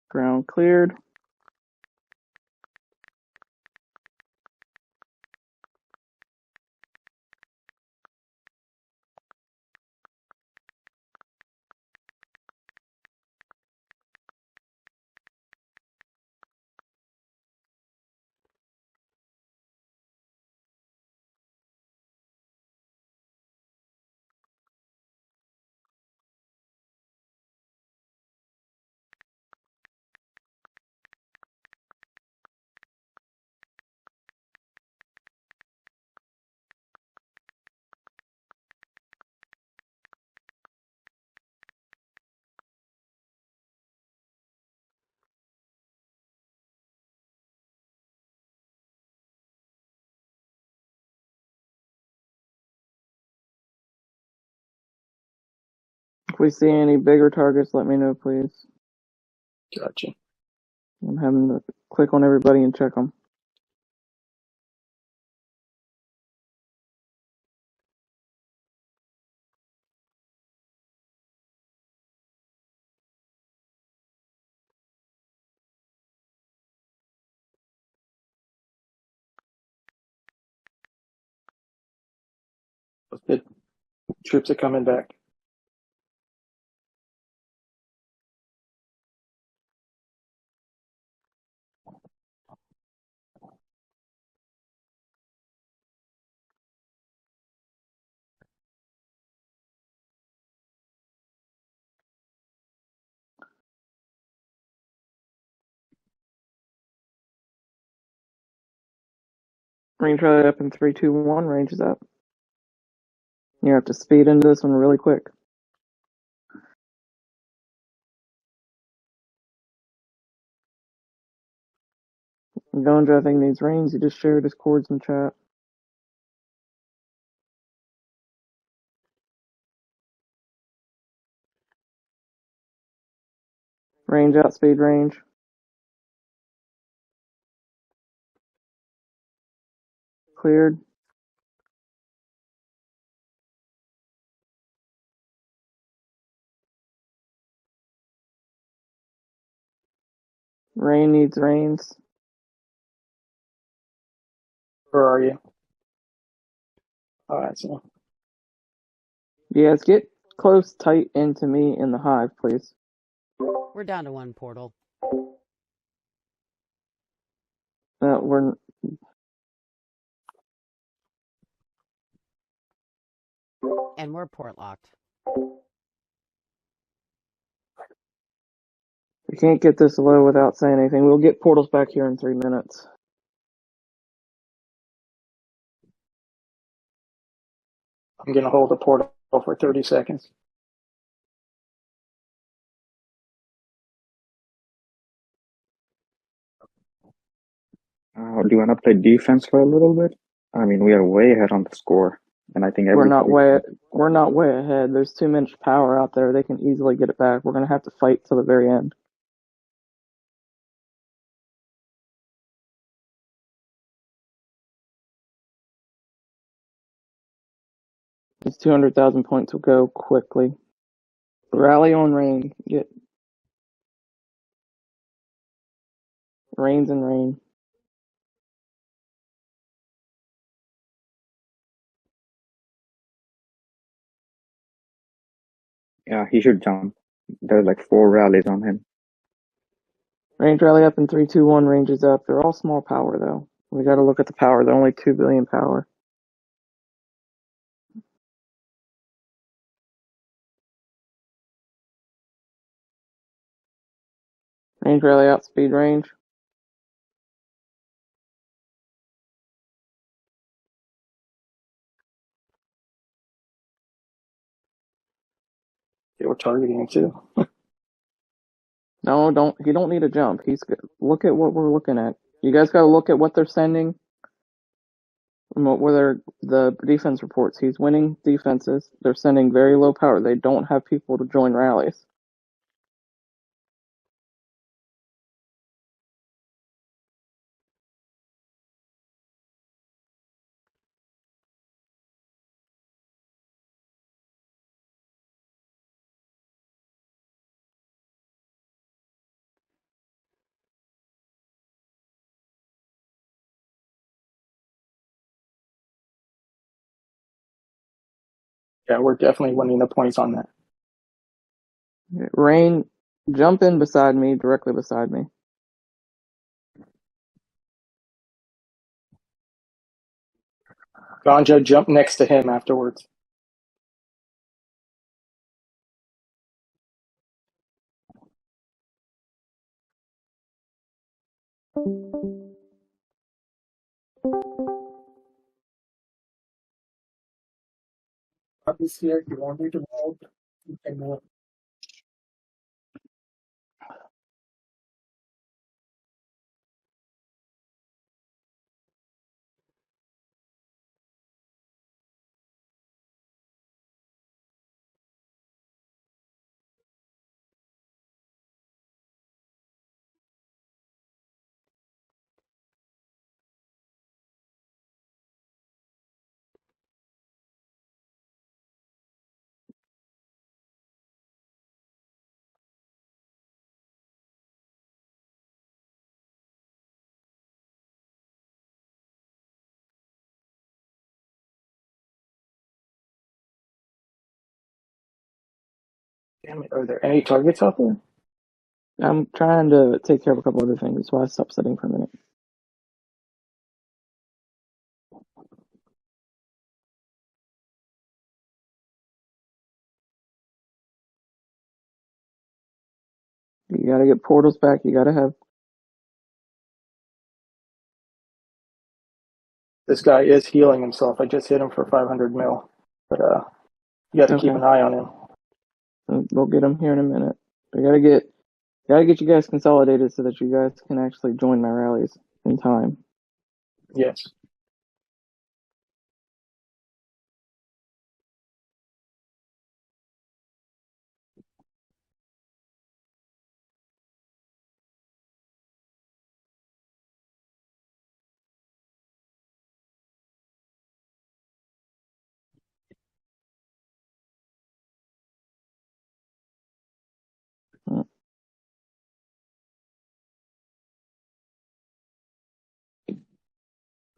Ground cleared. If we see any bigger targets, let me know, please. Gotcha. I'm having to click on everybody and check them. The troops are coming back. Range right up in 3, 2, 1. Range is up. You have to speed into this one really quick. Gondra, I think, needs range. He just shared his chords in chat. Range, outspeed, range. Cleared. Rain needs rains. Where are you? All right, so Yes, get close, tight into me in the hive, please. We're down to one portal. We're And we're port locked. We can't get this low without saying anything. We'll get portals back here in 3 minutes. I'm going to hold the portal for 30 seconds. Do you want to play defense for a little bit? I mean, we are way ahead on the score, and I think We're not everybody. way ahead. There's too much power out there. They can easily get it back. We're gonna have to fight till the very end. These 200,000 points will go quickly. Rally on rain. Get rains and rain. Yeah, he should jump. There's like 4 rallies on him. Range rally up in 3, 2, 1. Range is up. They're all small power though. We got to look at the power. They're only 2 billion power. Range rally outspeed range. They were targeting him too. No, don't. He don't need a jump. He's good. Look at what we're looking at. You guys got to look at what they're sending. Where the defense reports. He's winning defenses. They're sending very low power. They don't have people to join rallies. Yeah, we're definitely winning the points on that. Rain, jump in beside me, directly beside me. Ganja jumped next to him afterwards. Obviously, if you want me to move, you can move. Damn it, are there any targets out there? I'm trying to take care of a couple other things. That's why I stopped sitting for a minute. You gotta get portals back. You gotta have. This guy is healing himself. I just hit him for 500 mil, but you got to keep Okay. an eye on him. We'll get him here in a minute. I gotta get you guys consolidated so that you guys can actually join my rallies in time. Yes.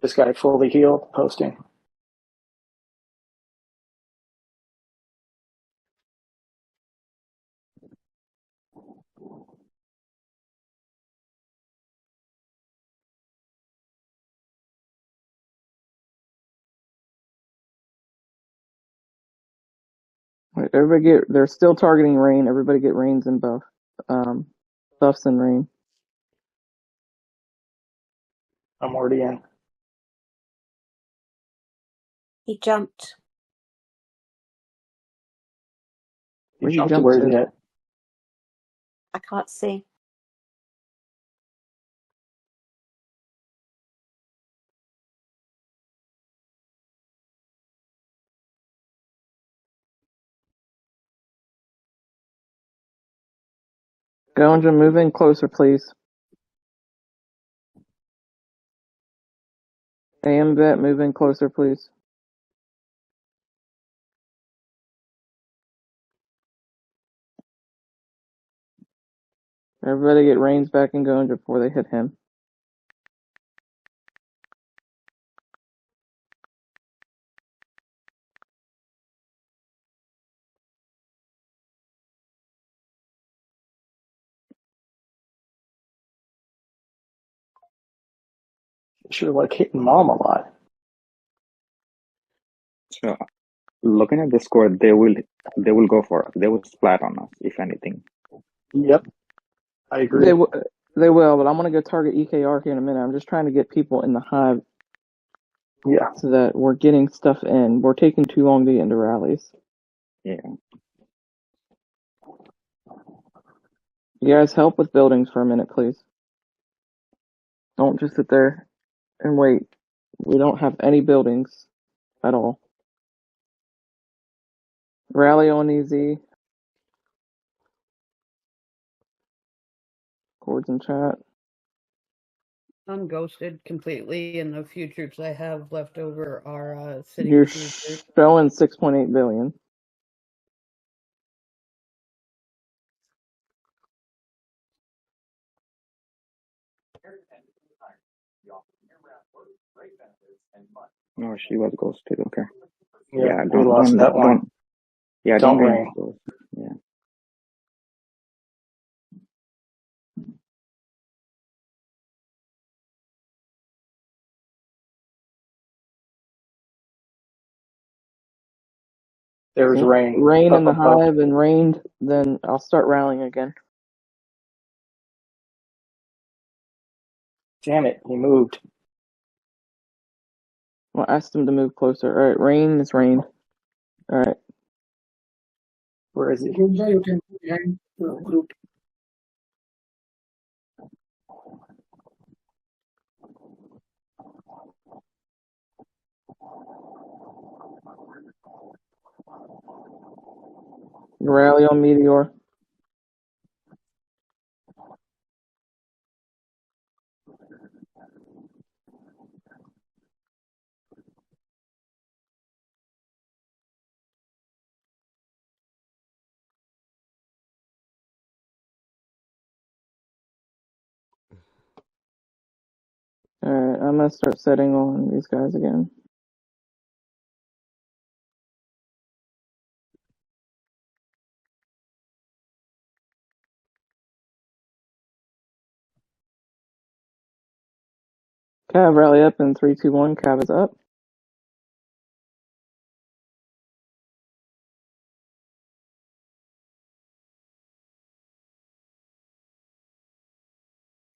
This guy fully healed, posting. Right, they're still targeting rain. Everybody get rains and buffs and rain. I'm already in. He jumped. Where'd He you jumped to jump where to? he's at. I can't see. Gonja, move in closer, please. AM vet, move in closer, please. Everybody get rains back in Gonja before they hit him. Sure, like hitting mom a lot. So looking at the score, they will go for us. They will splat on us, if anything. Yep, I agree. They will, but I'm gonna go target EKR here in a minute. I'm just trying to get people in the hive. Yeah. So that we're getting stuff in. We're taking too long to get into rallies. Yeah. You guys help with buildings for a minute, please. Don't just sit there and wait. We don't have any buildings at all. Rally on easy. Chords in chat. I'm ghosted completely, and the few troops I have left over are sitting You're with users. showing 6.8 billion. No, she was ghosted. Okay. Yeah, we lost that one. Don't rain. those. Yeah. There's rain. Rain up in the above. hive and rained, then I'll start rallying again. Damn it, he moved. Well, I asked him to move closer. Alright, rain is rain. Alright. Where is he? Gonja, you can behind the group. Rally on Meteor. Alright, I'm gonna start setting on these guys again. Cav, rally up in 3, 2, 1. Cav is up.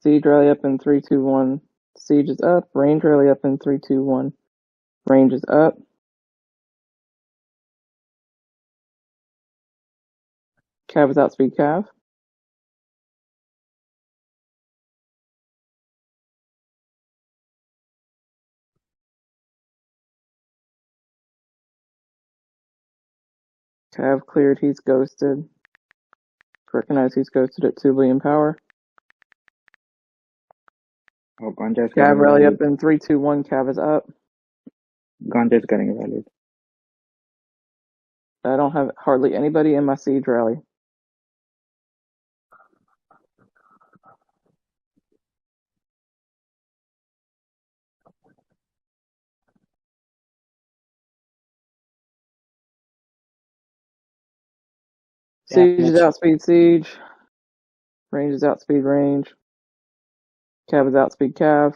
Siege rally up in 3, 2, 1. Siege is up. Range rally up in 3, 2, 1. Range is up. Cav is outspeed Cav. Cav cleared, he's ghosted. Recognize he's ghosted at 2 billion power. Oh, Ganja's Cav getting rally rallied. up in 3, 2, 1. Cav is up. Ganja's getting rallied. I don't have hardly anybody in my siege rally. Siege is outspeed siege. Range is outspeed range. Cav is outspeed Cav.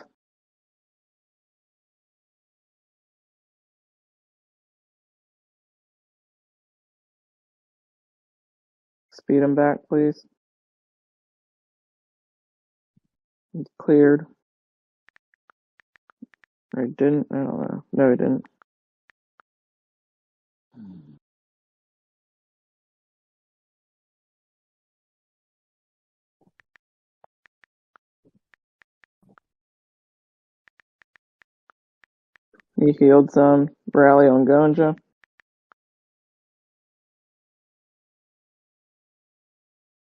Speed him back, please. He's cleared. Or he didn't. I don't know. No, he didn't. He healed some. Rally on Gonja.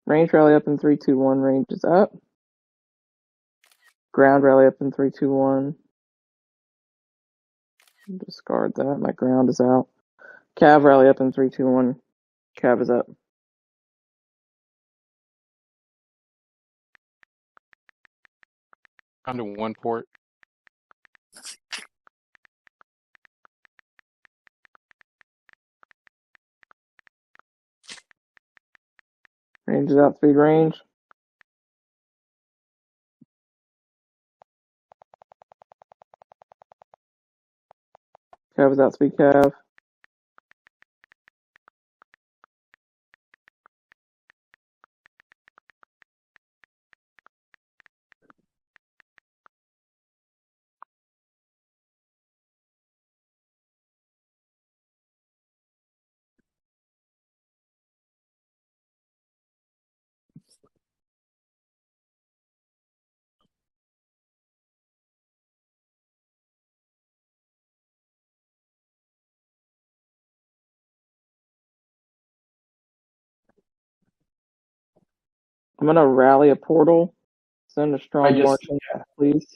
Range rally up in 3, 2, 1. Range is up. Ground rally up in 3, 2, 1. Discard that. My ground is out. Cav rally up in 3, 2, 1. Cav is up. Under 1 port. Range is outspeed range. Cav is outspeed Cav. I'm gonna rally a portal. Send a strong march in, please.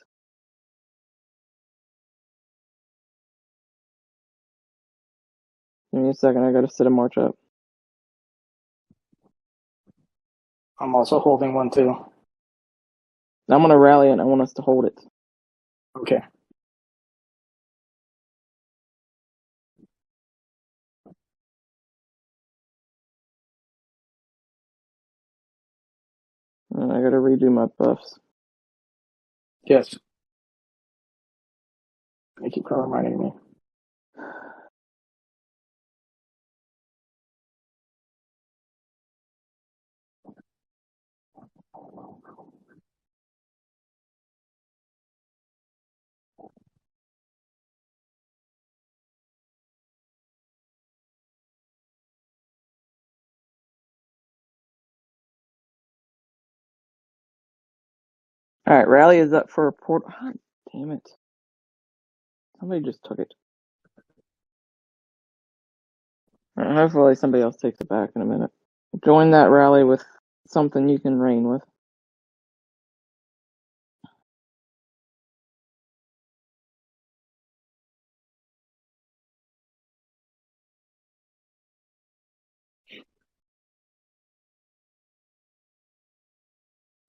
Give me a second. I gotta set a march up. I'm also holding one too. I'm gonna rally it. I want us to hold it. Okay. I gotta redo my buffs. Yes. Thank you for reminding me. Alright, rally is up for a portal. Oh, damn it. Somebody just took it. Alright, hopefully somebody else takes it back in a minute. Join that rally with something you can reign with.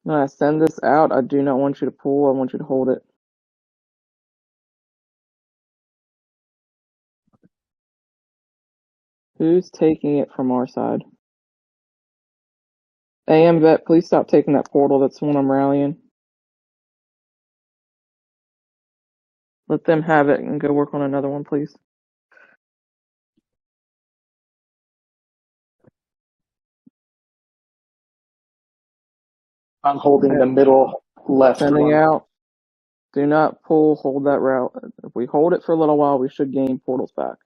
When I send this out, I do not want you to pull. I want you to hold it. Who's taking it from our side? AM vet, please stop taking that portal. That's the one I'm rallying. Let them have it and go work on another one, please. I'm holding the middle left Sending one. out. Do not pull, hold that route. If we hold it for a little while, we should gain portals back.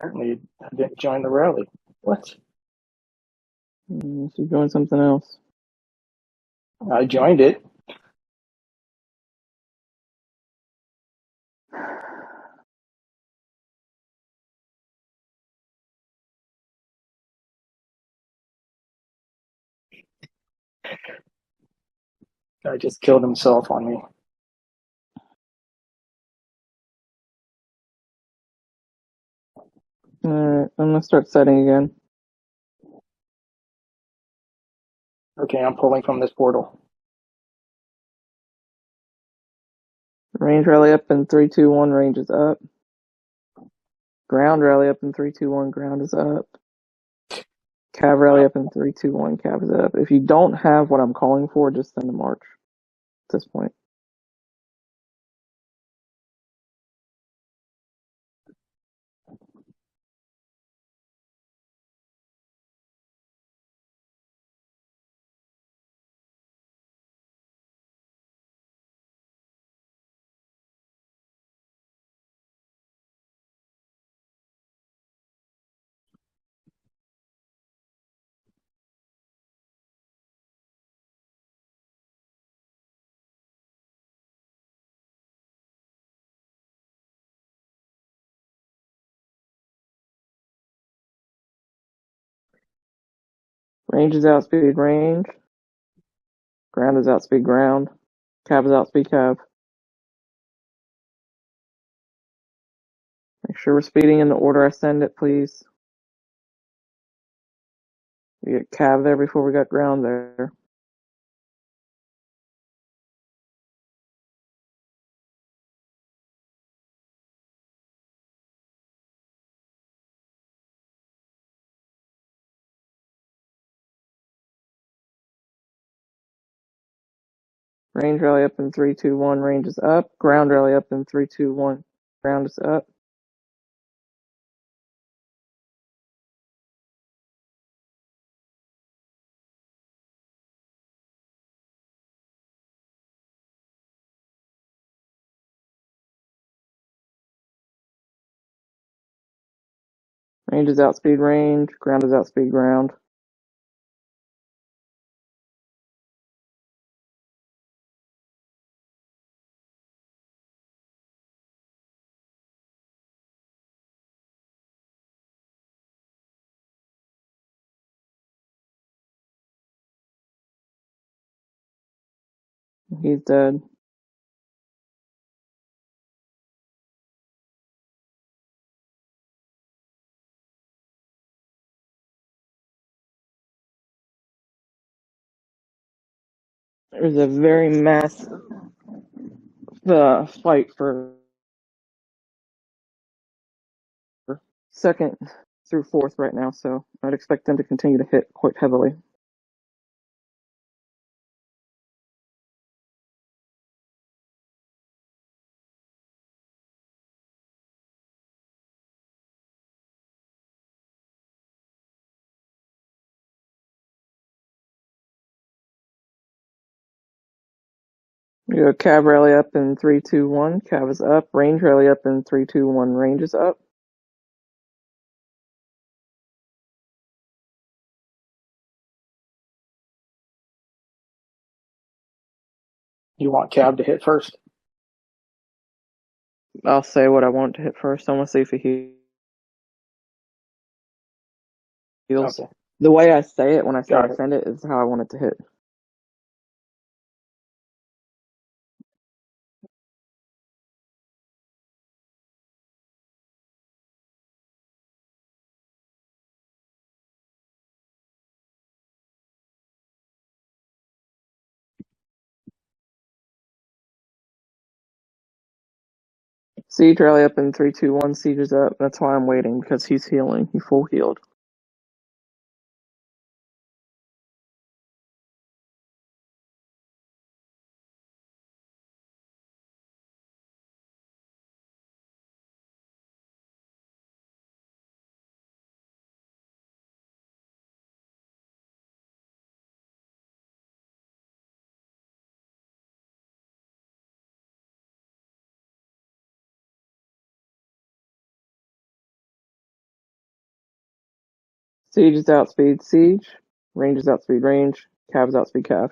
Apparently, I didn't join the rally. What? You should join something else. I joined it. I just killed himself on me. Alright, I'm gonna start setting again. Okay, I'm pulling from this portal. Range rally up in 3, 2, 1, range is up. Ground rally up in 3, 2, 1, ground is up. Cav rally up in 3, 2, 1, cav is up. If you don't have what I'm calling for, just send a march at this point. Range is outspeed range. Ground is outspeed ground. Cav is outspeed cav. Make sure we're speeding in the order I send it, please. We get cav there before we got ground there. Range rally up in 3, 2, 1, range is up. Ground rally up in 3, 2, 1, ground is up. Range is outspeed range. Ground is outspeed ground. He's dead. There's a very massive fight for second through fourth right now, so I'd expect them to continue to hit quite heavily. We go cav rally up in 3, 2, 1. Cav is up. Range rally up in 3, 2, 1. Range is up. You want Cab to hit first? I'll say what I want to hit first. I want to see if he heals. Okay. The way I say it when I say Got I it. send it is how I want it to hit. Siege rally up in 3, 2, 1. Siege is up. That's why I'm waiting, because he's healing. He full healed. Siege is outspeed siege. Range is outspeed range. Cav is outspeed cav.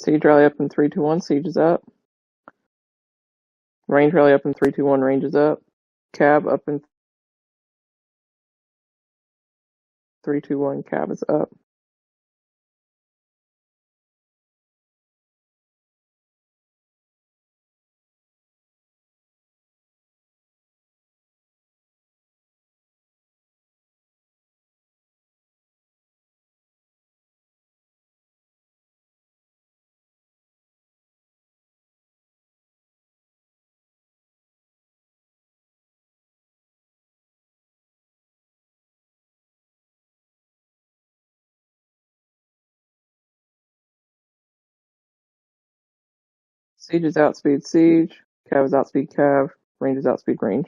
Siege rally up in 3, 2, 1. Siege is up. Range rally up in 3, 2, 1. Range is up. Cab up in 3, 2, 1. Cab is up. Siege is outspeed siege. Cav is outspeed cav. Range is outspeed range.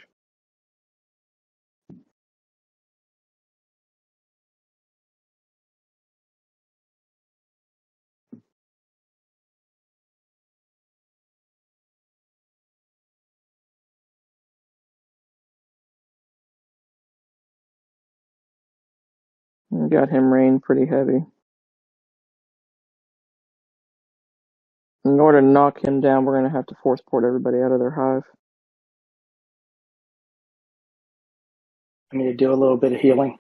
We got him rain pretty heavy. In order to knock him down, we're going to have to force port everybody out of their hive. I need to do a little bit of healing.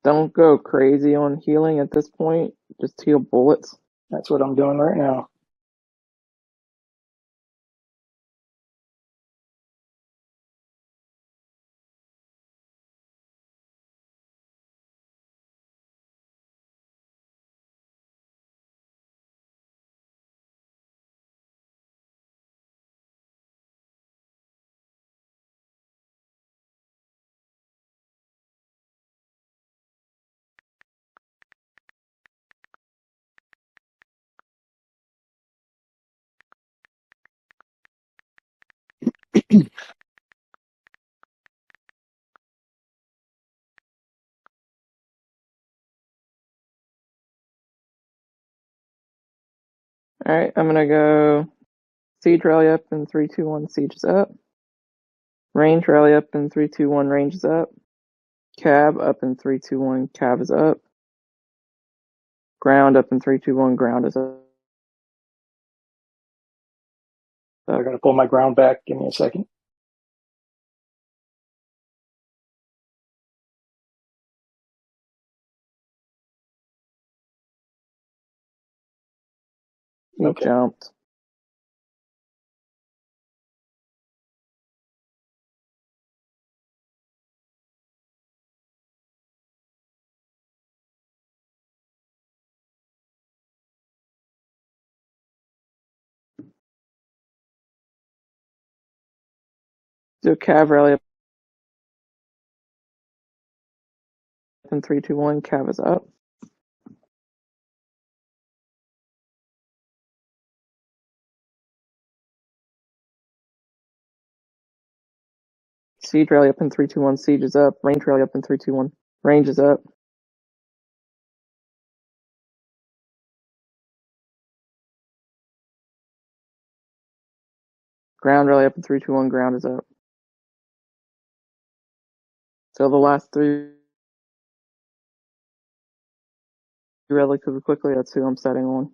Don't go crazy on healing at this point. Just heal bullets. That's what I'm doing right now. Alright, I'm going to go siege rally up in 3, 2, 1. Siege is up. Range rally up in 3, 2, 1. Range is up. Cab up in 3, 2, 1. Cab is up. Ground up in 3, 2, 1. Ground is up. I gotta pull my ground back. Give me a second. He Okay. jumped. Do a cav rally up in 3, 2, 1. Cav is up. Siege rally up in 3, 2, 1. Siege is up. Range rally up in 3, 2, 1. Range is up. Ground rally up in 3, 2, 1. Ground is up. So the last 3 relatively quickly. That's who I'm setting on.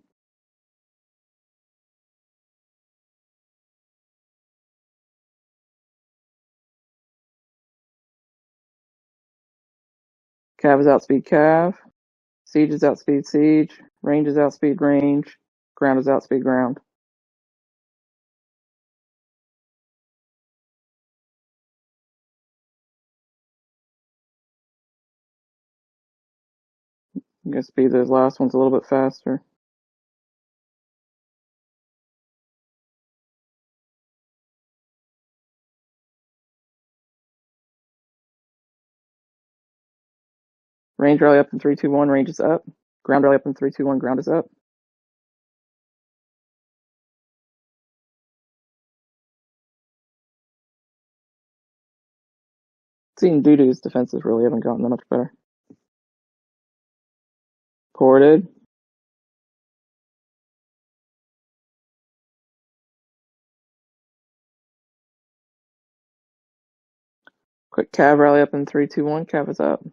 Cav is outspeed cav. Siege is outspeed siege. Range is outspeed range. Ground is outspeed ground. I'm gonna speed those last ones a little bit faster. Range rally up in 3, 2, 1, range is up. Ground rally up in 3, 2, 1, ground is up. Seeing Doo-Doo's defenses really haven't gotten that much better. Ported. Quick cav rally up in 3, 2, 1, cav is up.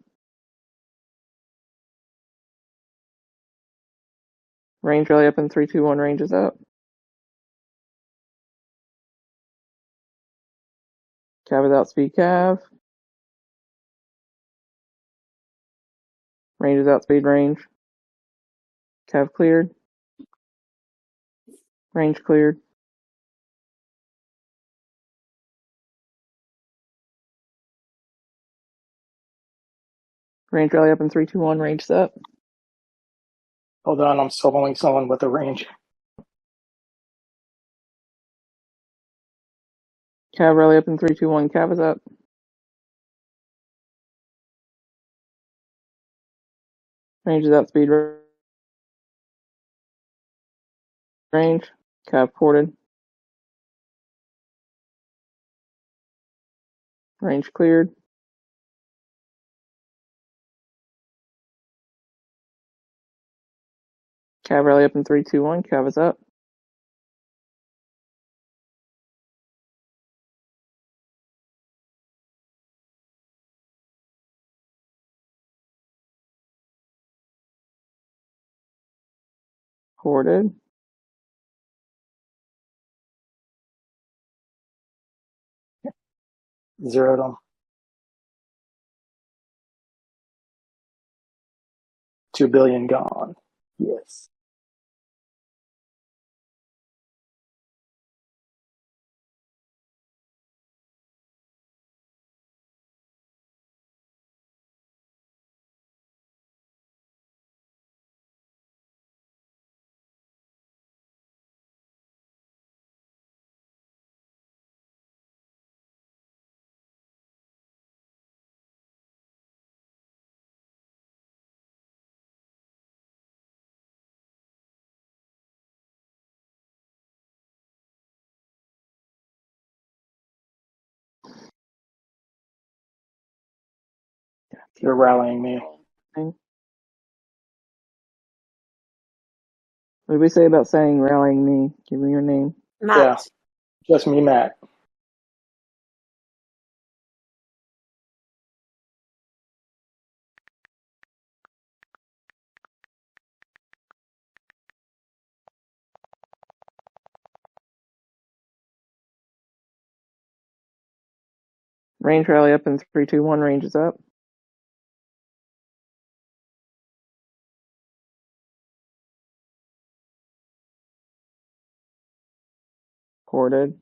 Range rally up in 3, 2, 1, range is up. Cav is out, speed cav. Range is out, speed range. Cav cleared. Range cleared. Range rally up in 3, 2, 1, range is up. Hold on, I'm soloing someone with a range. Cav rally up in 3, 2, 1, cav is up. Range is out, speed range. Cav ported. Range cleared. Cav rally up in 3, 2, 1, cav is up. Ported. Zeroed them. 2 billion gone. Yes. You're rallying me. What did we say about saying rallying me? Give me your name. Matt. Yeah, just me, Matt. Range rally up in 3, 2, 1, range is up. Ported.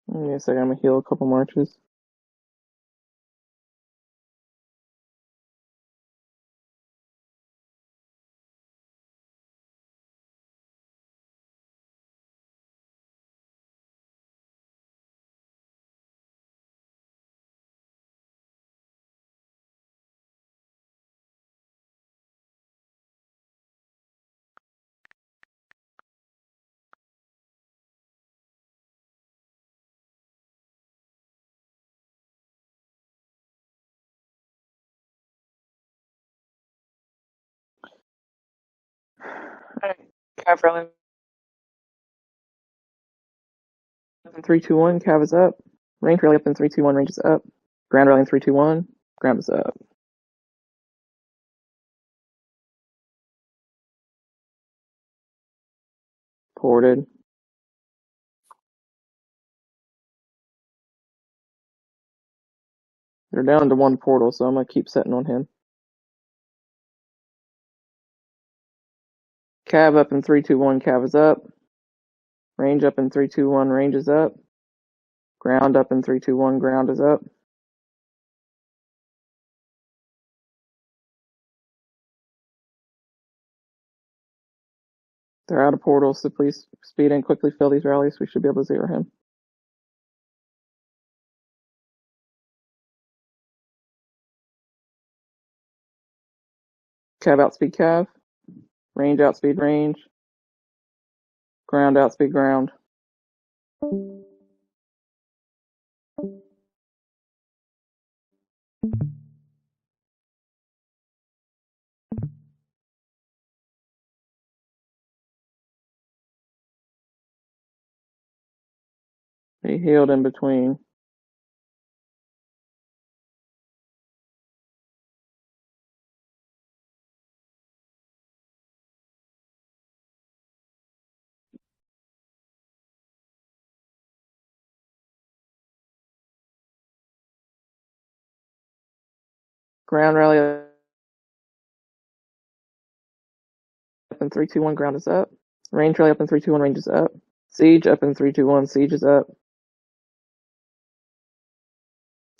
Give me a second, I'm gonna heal a couple marches. Alright, cav rally up in 3, 2, 1, cav is up. Range rally up in 3, 2, 1, range is up. Ground rally in 3, 2, 1, ground is up. Ported. They're down to 1 portal, so I'm gonna keep setting on him. Cav up in 3, 2, 1, cav is up. Range up in 3, 2, 1, range is up. Ground up in 3, 2, 1, ground is up. They're out of portals, so please speed and quickly fill these rallies. We should be able to zero him. Cav outspeed cav. Range outspeed range. Ground outspeed ground. He healed in between. Ground rally up in 3, 2, 1, ground is up. Range rally up in 3, 2, 1, range is up. Siege up in 3, 2, 1, siege is up.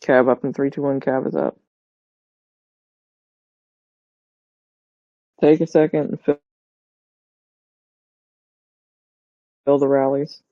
Cav up in 3, 2, 1, cav is up. Take a second and fill the rallies.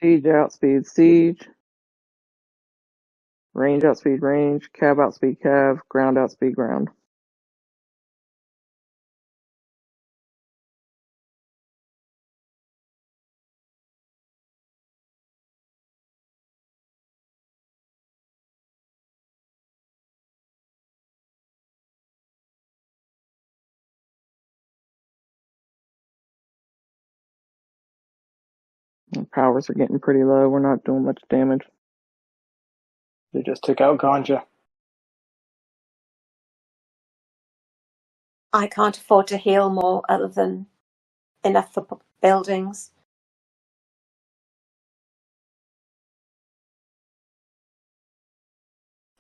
Siege outspeed siege. Range outspeed range. Cav outspeed cav. Ground outspeed ground. The powers are getting pretty low. We're not doing much damage. They just took out Ganja. I can't afford to heal more other than enough for buildings.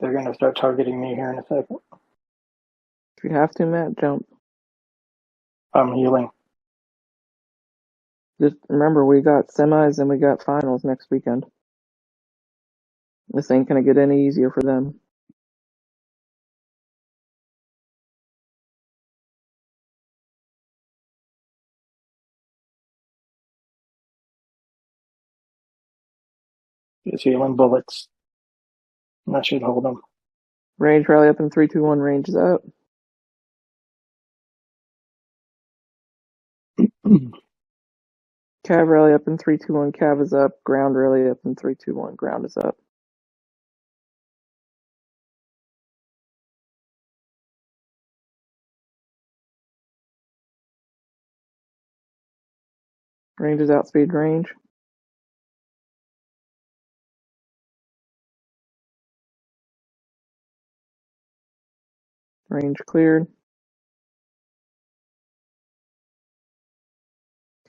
They're going to start targeting me here in a second. If you have to, Matt, jump. I'm healing. Just remember, we got semis and we got finals next weekend. This ain't gonna get any easier for them. Just healing bullets. That should hold them. Range rally up in 3, 2, 1, range is up. Cav rally up in 3, 2, 1, cav is up. Ground rally up in 3, 2, 1, ground is up. Range is outspeed range. Range cleared.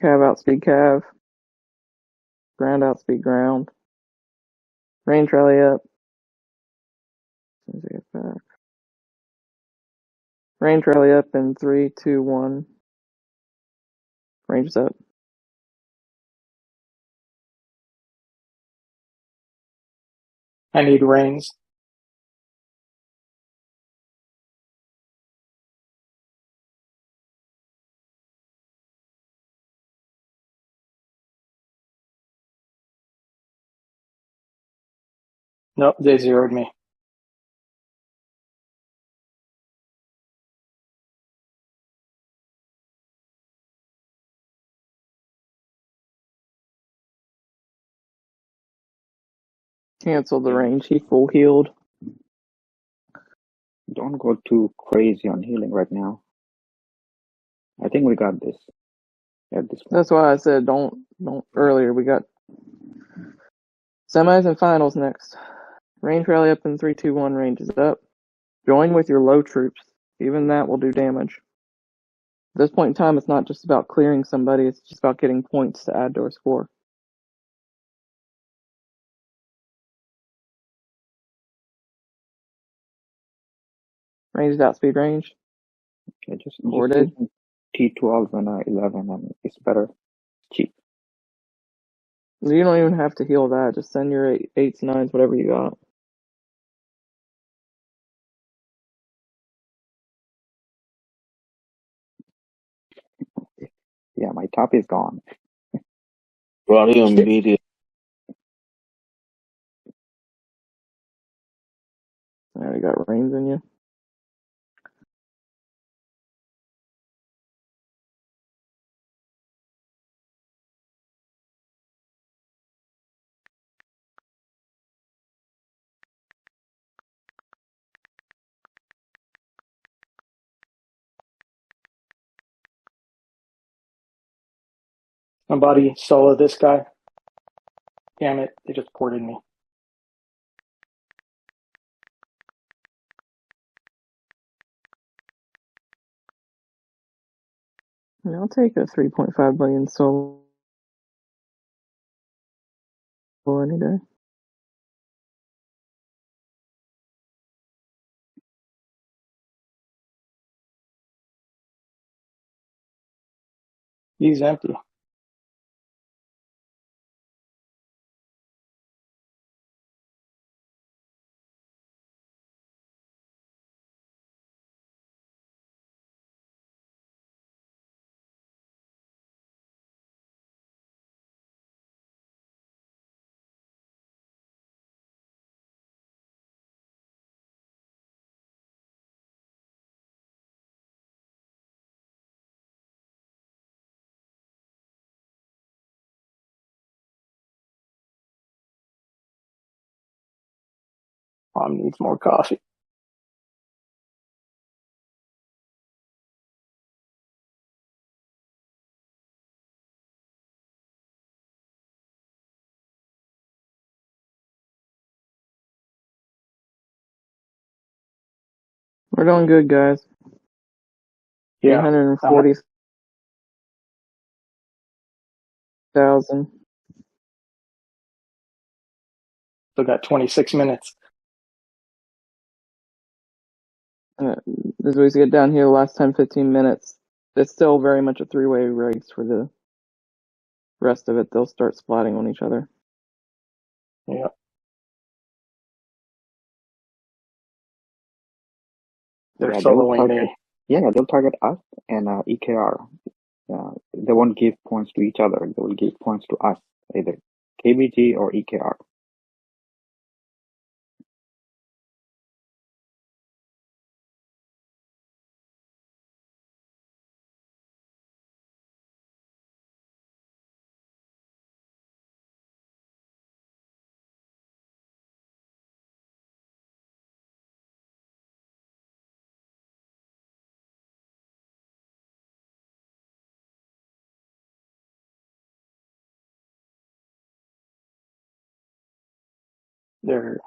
Cav outspeed cav. Ground outspeed ground. Range rally up. As soon as I get back. Range rally up in 3, 2, 1. Range is up. I need rains. Nope, they zeroed me. Cancel the range. He full healed. Don't go too crazy on healing right now. I think we got this at this point. That's why I said don't earlier. We got semis and finals next. Range rally up in 3, 2, 1. Range is up. Join with your low troops. Even that will do damage. At this point in time, it's not just about clearing somebody. It's just about getting points to add to our score. Range is outspeed range. Okay, just Boarded. T12 and 11, and it's better. Cheap. You don't even have to heal that. Just send your 8s, 9s, whatever you got. Yeah, my top is gone. Volume media. Now you got range in you. Somebody solo this guy. Damn it, they just ported me. Yeah, I'll take a 3.5 billion solo any day. He's empty. Mom needs more coffee. We're doing good, guys. Yeah, 840,000. still got 26 minutes. As we get down here, the last 10, 15 minutes, it's still very much a three-way race for the rest of it. They'll start splatting on each other. Yeah. They're soloing me. Yeah, they'll target us and EKR. They won't give points to each other. They will give points to us, either KBG or EKR. They're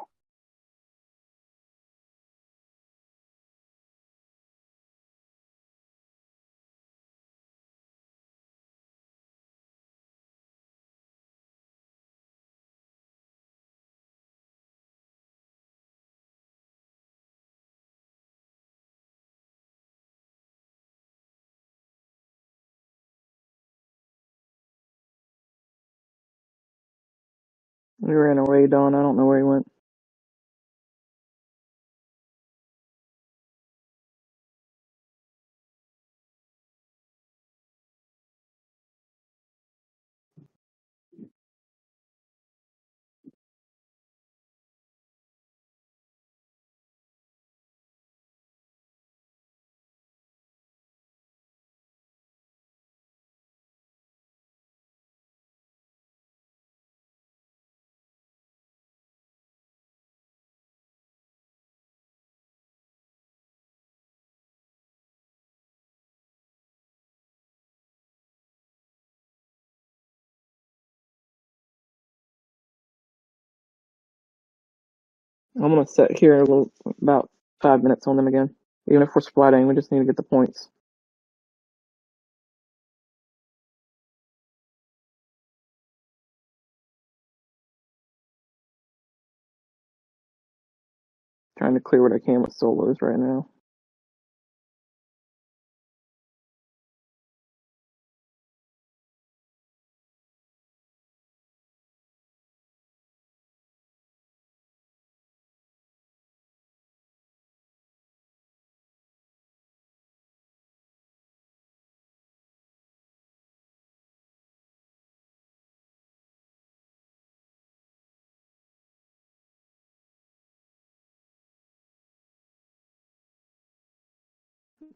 We ran away, Don. I don't know where he went. I'm gonna sit here a little, about 5 minutes on them again. Even if we're splitting, we just need to get the points. Trying to clear what I can with solos right now.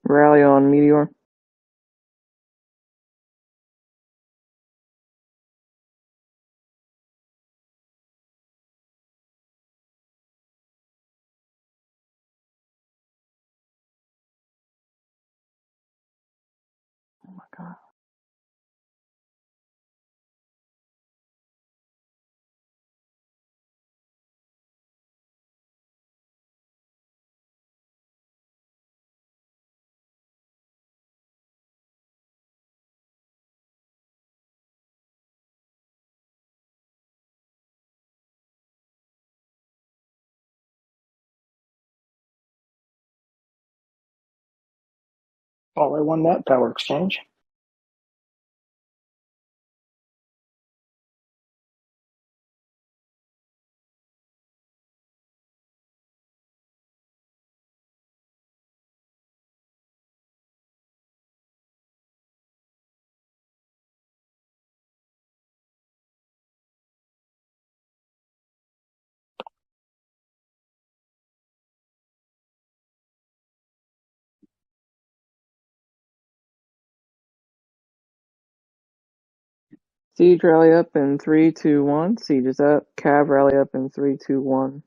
Rally on Meteor. Oh my god. Oh, I won that power exchange. Siege rally up in 3, 2, 1. Siege is up. Cav rally up in 3, 2, 1.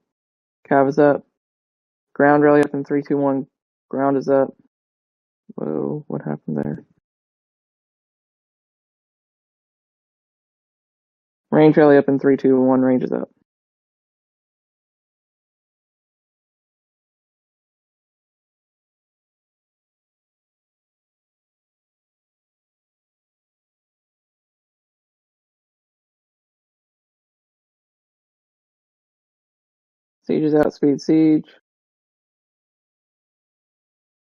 Cav is up. Ground rally up in 3, 2, 1. Ground is up. Whoa, what happened there? Range rally up in 3, 2, 1. Range is up. Siege is outspeed Siege.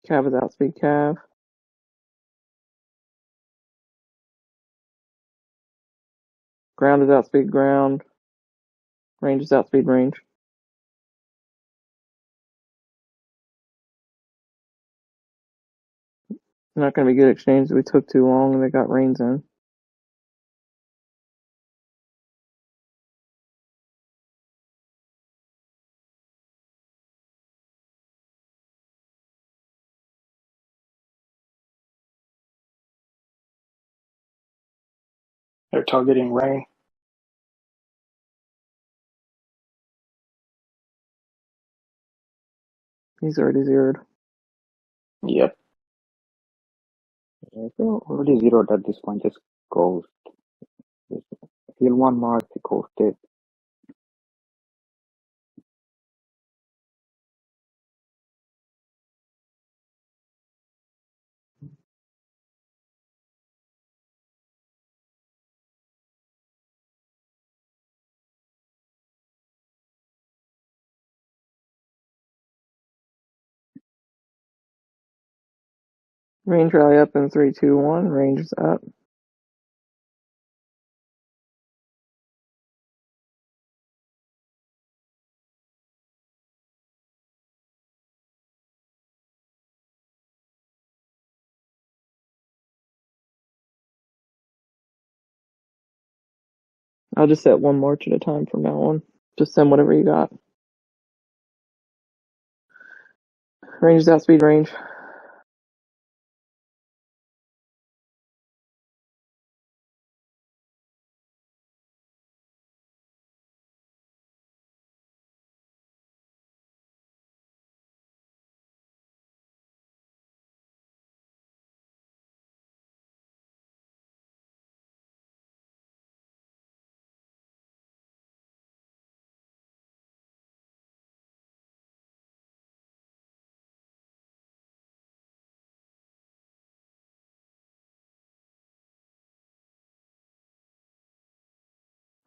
Cav is outspeed Cav. Ground is outspeed Ground. Range is outspeed Range. Not going to be good exchange. We took too long and they got rains in. They're targeting rain. He's already zeroed. Yep. If you're already zeroed at this point, just ghost. Heal one mark, ghost it. Range rally up in 3, 2, 1. Range is up. I'll just set one march at a time from now on. Just send whatever you got. Range is outspeed Range.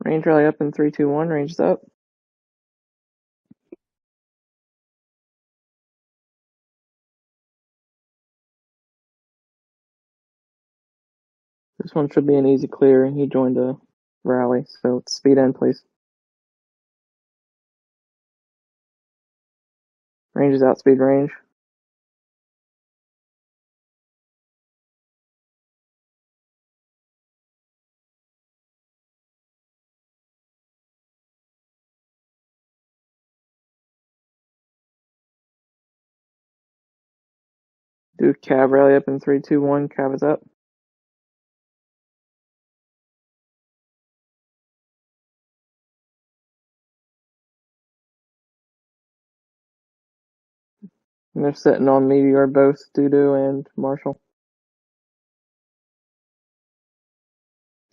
Range rally up in 3, 2, 1. Range is up. This one should be an easy clear. He joined a rally, so speed in, please. Range is out, speed range. Do cav rally up in 3, 2, 1. Cav is up. And they're sitting on Meteor, both Dudu and Marshall.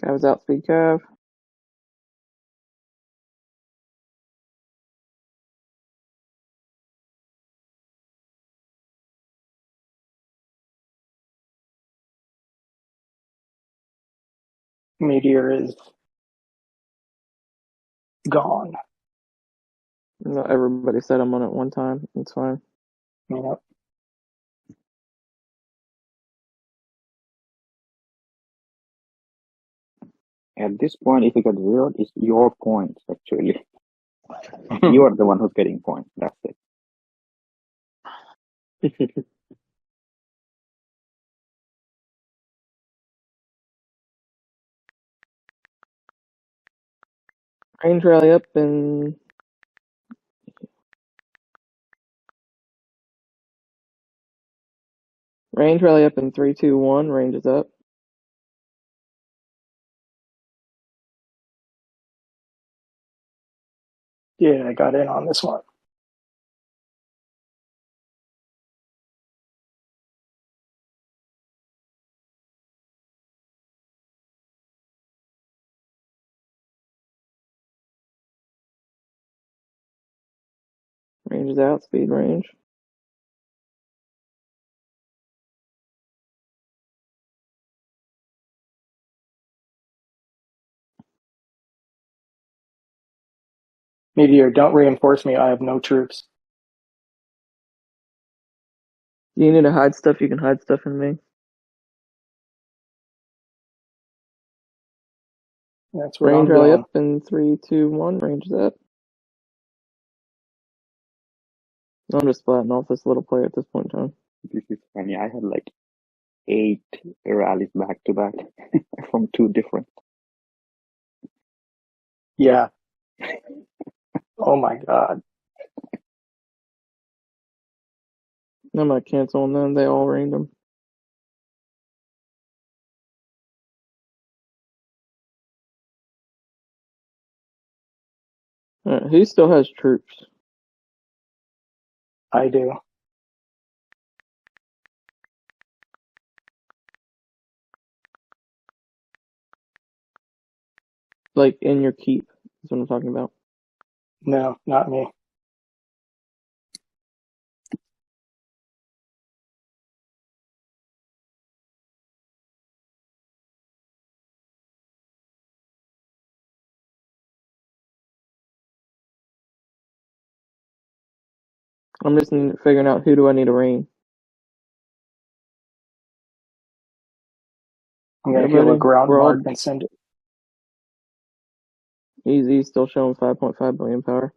Cav is out, speed cav. Meteor is gone. Not everybody set them on at one time. It's fine. Yep. At this point, if you get zeroed, it's your points, actually. You are the one who's getting points. That's it. Range rally up in... Range rally up in 3, 2, 1. Range is up. Yeah, I got in on this one. Range is out, speed range. Meteor, don't reinforce me. I have no troops. Do you need to hide stuff? You can hide stuff in me. That's where Range I'm rally going. up in 3, 2, 1. Range is up. I'm just splatting off this little player at this point in time. This is funny. I had like 8 rallies back to back from 2 different. Yeah. Oh my God. I'm not canceling them. They all ringed them. Alright, who still has troops? I do. Like, in your keep. That's what I'm talking about. No, not me. I'm just figuring out who do I need to reign. I'm going to heal a Nobody? ground We're all mark and send it. easy, still showing 5.5 billion power.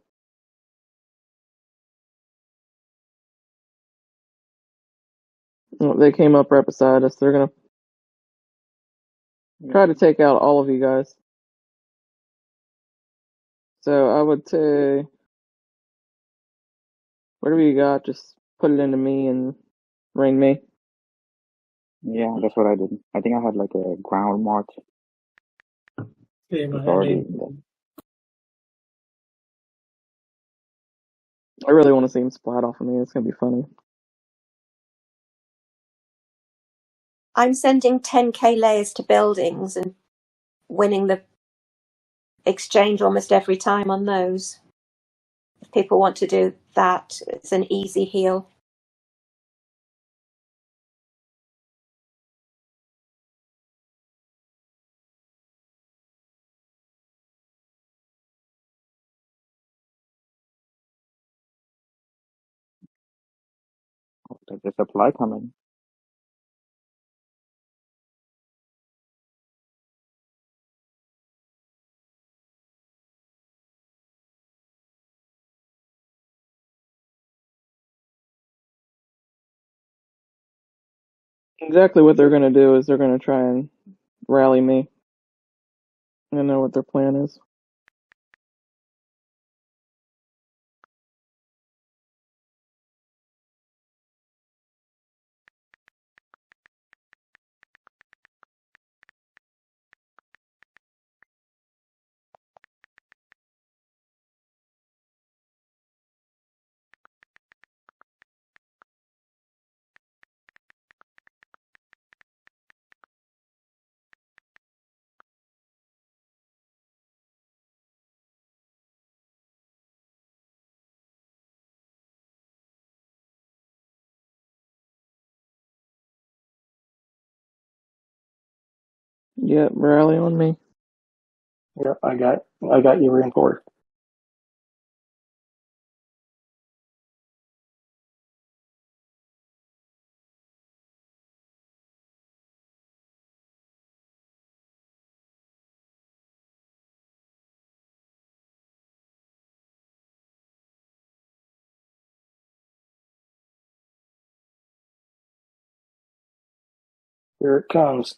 Oh, they came up right beside us. They're gonna try to take out all of you guys. So I would say, whatever you got, just put it into me and ring me. Yeah, that's what I did. I think I had like a ground march. Same, I It's had already it. in there. I really want to see him splat off of me. It's gonna be funny. I'm sending 10k layers to buildings and winning the exchange almost every time on those. If people want to do that, it's an easy heal. There's a supply coming. Exactly what they're gonna do is they're gonna try and rally me. I know what their plan is. Yep, rally on me. Yeah, I got you reinforced. Here it comes.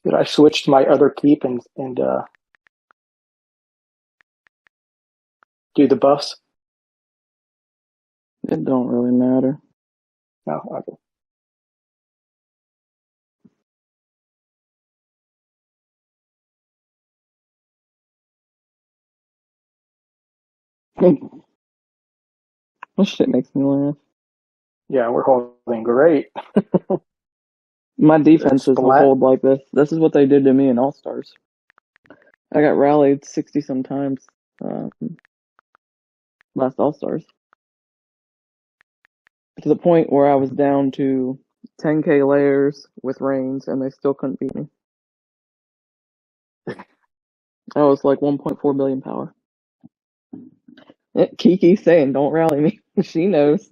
Did I switch to my other keep and do the buffs? It don't really matter. No, okay. This shit makes me laugh. Yeah, we're holding great. My defenses will Splat. hold like this. This is what they did to me in All Stars. I got rallied 60 some times last All Stars to the point where I was down to 10k layers with reigns, and they still couldn't beat me. I was like 1.4 billion power. Kiki's saying, "Don't rally me." She knows.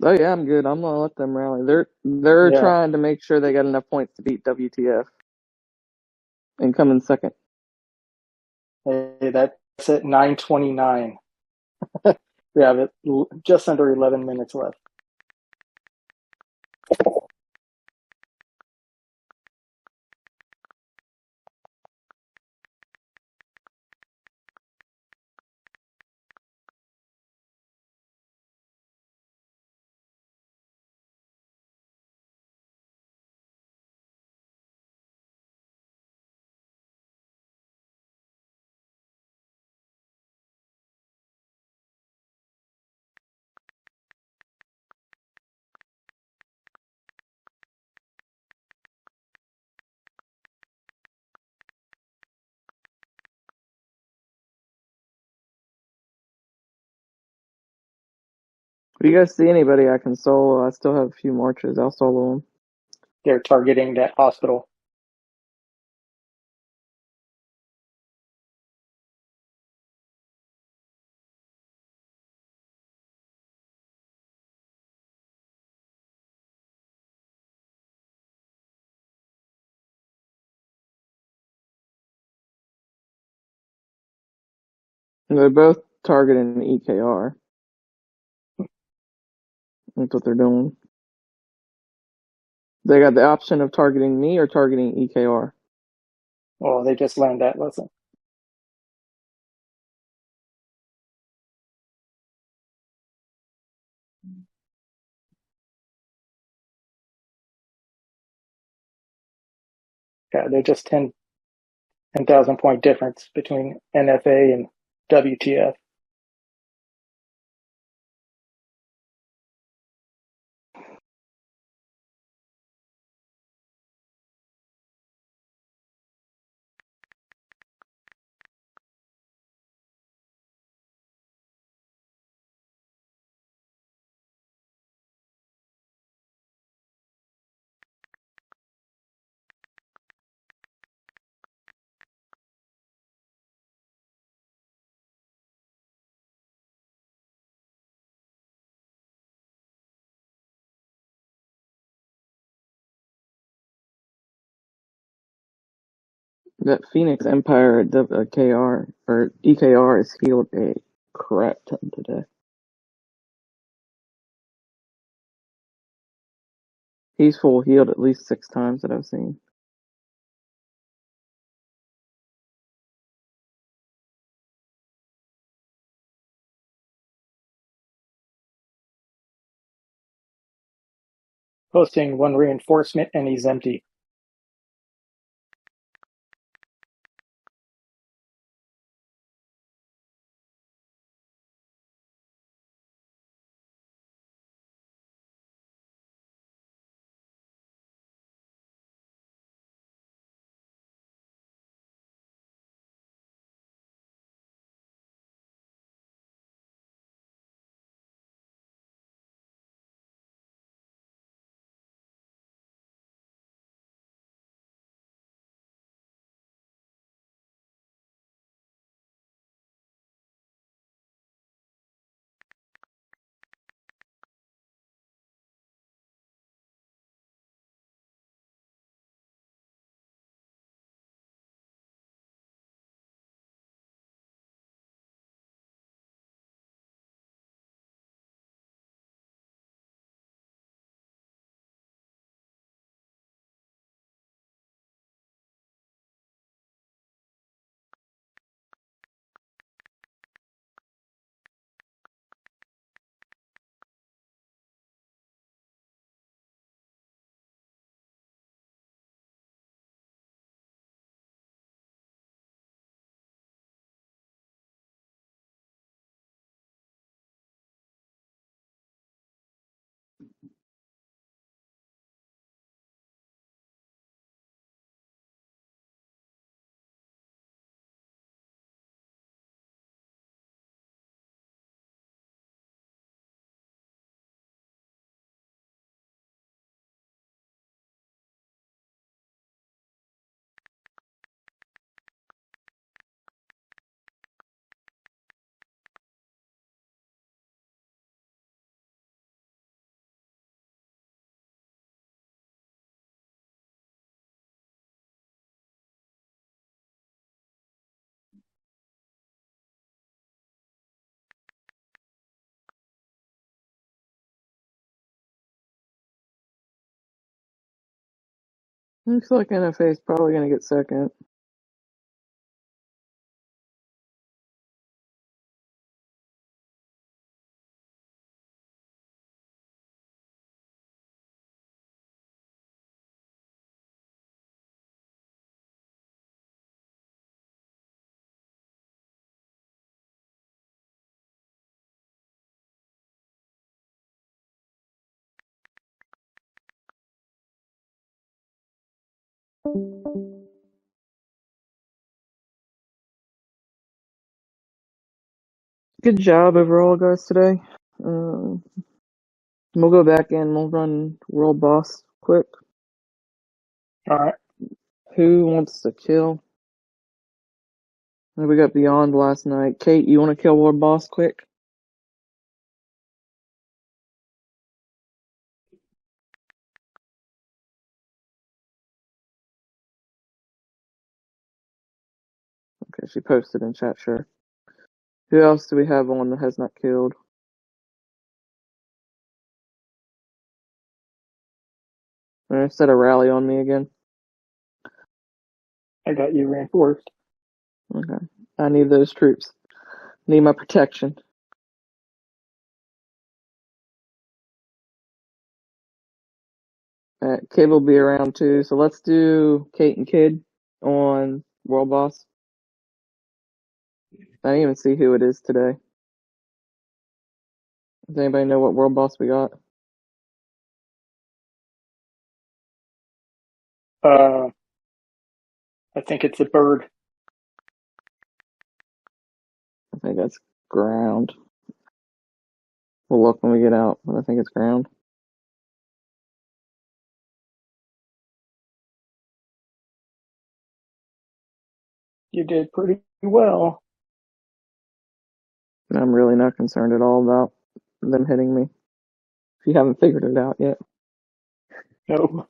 Oh yeah, I'm good. I'm gonna let them rally. They're Yeah. trying to make sure they got enough points to beat WTF and come in second. Hey, that's at 9:29. We have it just under 11 minutes left. If you guys see anybody I can solo, I still have a few marches. I'll solo them. They're targeting that hospital. And they're both targeting EKR. That's what they're doing. They got the option of targeting me or targeting EKR. Oh, they just learned that lesson. Yeah, they're just 10,000 point difference between NFA and WTF. That Phoenix Empire KR or EKR is healed a crap ton today. He's full healed at least 6 times that I've seen. Posting 1 reinforcement and he's empty. Looks like NFA is probably going to get second. Good job overall, guys, today. We'll go back in. We'll run World Boss quick. All right. Who wants to kill? We got Beyond last night. Kate, you want to kill World Boss quick? Okay, she posted in chat, sure. Who else do we have on that has not killed? Set a rally on me again. I got you reinforced. Okay. I need those troops. Need my protection. Kid will be around too, so let's do Kate and Kid on World Boss. I didn't even see who it is today. Does anybody know what World Boss we got? I think it's a bird. I think that's ground. We'll look when we get out, but I think it's ground. You did pretty well. I'm really not concerned at all about them hitting me. If you haven't figured it out yet. No.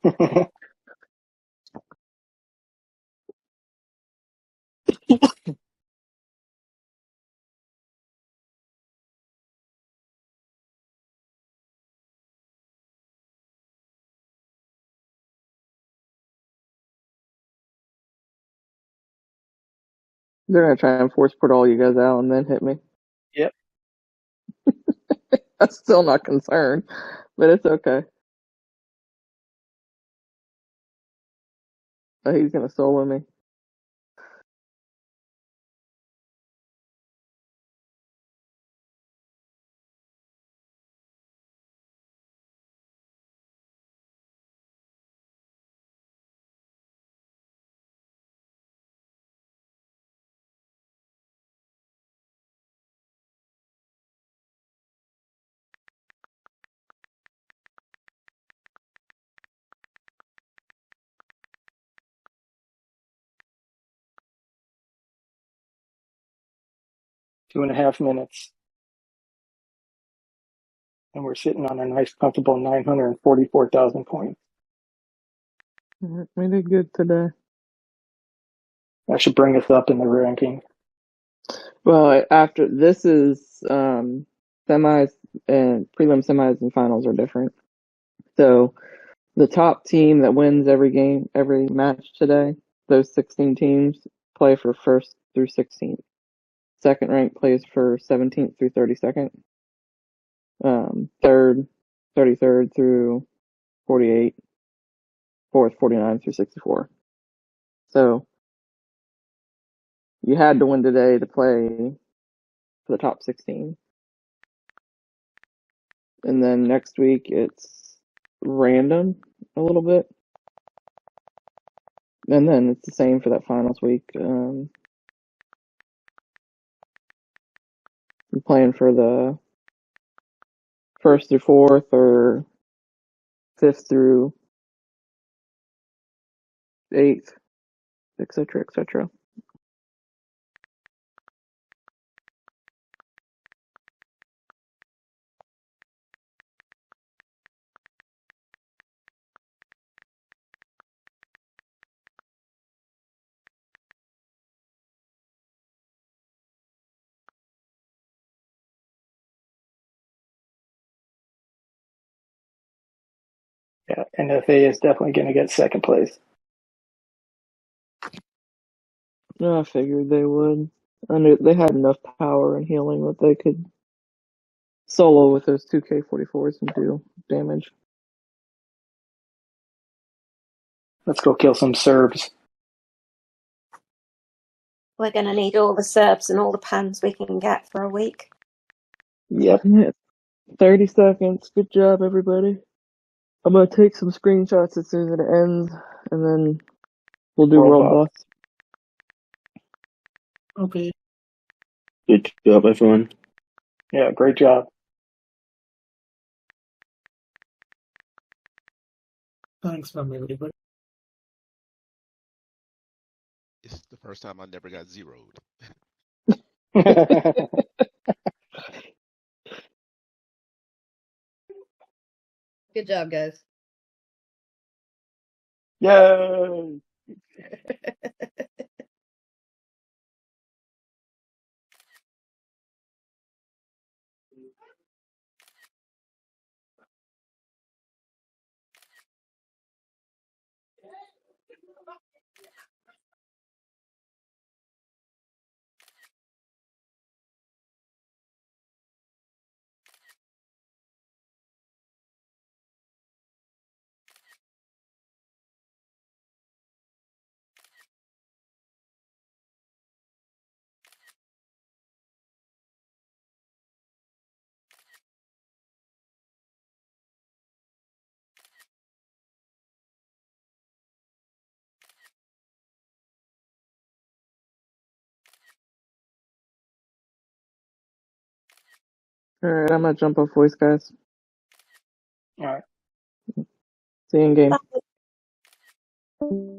They're gonna try and force put all you guys out and then hit me. Yep. I'm still not concerned, but it's okay. Oh, he's gonna solo me. Two and a half minutes. And we're sitting on a nice, comfortable 944,000 points. We did good today. That should bring us up in the ranking. Well, after this is semis and prelim semis and finals are different. So the top team that wins every game, every match today, those 16 teams play for 1st through 16th. Second rank plays for 17th through 32nd. Third, 33rd through 48. Fourth, 49 through 64. So you had to win today to play for the top 16. And then next week it's random a little bit. And then it's the same for that finals week. I'm playing for the 1st through 4th or 5th through 8th, etc., etc. Yeah, NFA is definitely going to get second place. I figured they would. I knew they had enough power and healing that they could solo with those 2K44s and do damage. Let's go kill some Serbs. We're going to need all the Serbs and all the pans we can get for a week. Yep. 30 seconds. Good job, everybody. I'm going to take some screenshots as soon as it ends, and then we'll do World Boss. Okay. Good job, everyone. Yeah, great job. Thanks from everybody. It's the first time I never got zeroed. Good job, guys. Yay! Alright, I'm going to jump off voice, guys. All right. See you in game. Bye.